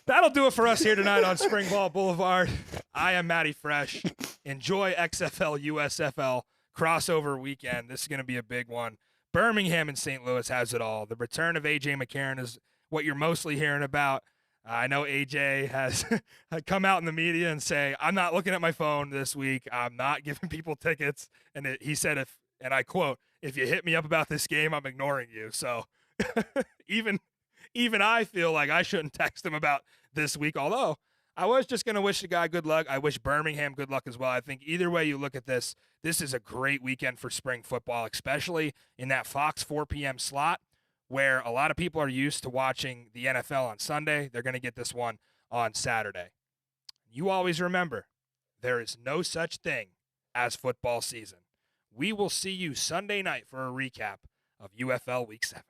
that'll do it for us here tonight on Spring Ball Boulevard. I am Matty Fresh. Enjoy XFL, USFL crossover weekend. This is going to be a big one. Birmingham and St. Louis has it all. The return of A.J. McCarron is what you're mostly hearing about. I know A.J. has come out in the media and say, I'm not looking at my phone this week. I'm not giving people tickets. And he said, and I quote, if you hit me up about this game, I'm ignoring you. So even I feel like I shouldn't text him about this week, although I was just going to wish the guy good luck. I wish Birmingham good luck as well. I think either way you look at this, this is a great weekend for spring football, especially in that Fox 4 p.m. slot where a lot of people are used to watching the NFL on Sunday. They're going to get this one on Saturday. You always remember, there is no such thing as football season. We will see you Sunday night for a recap of UFL Week 7.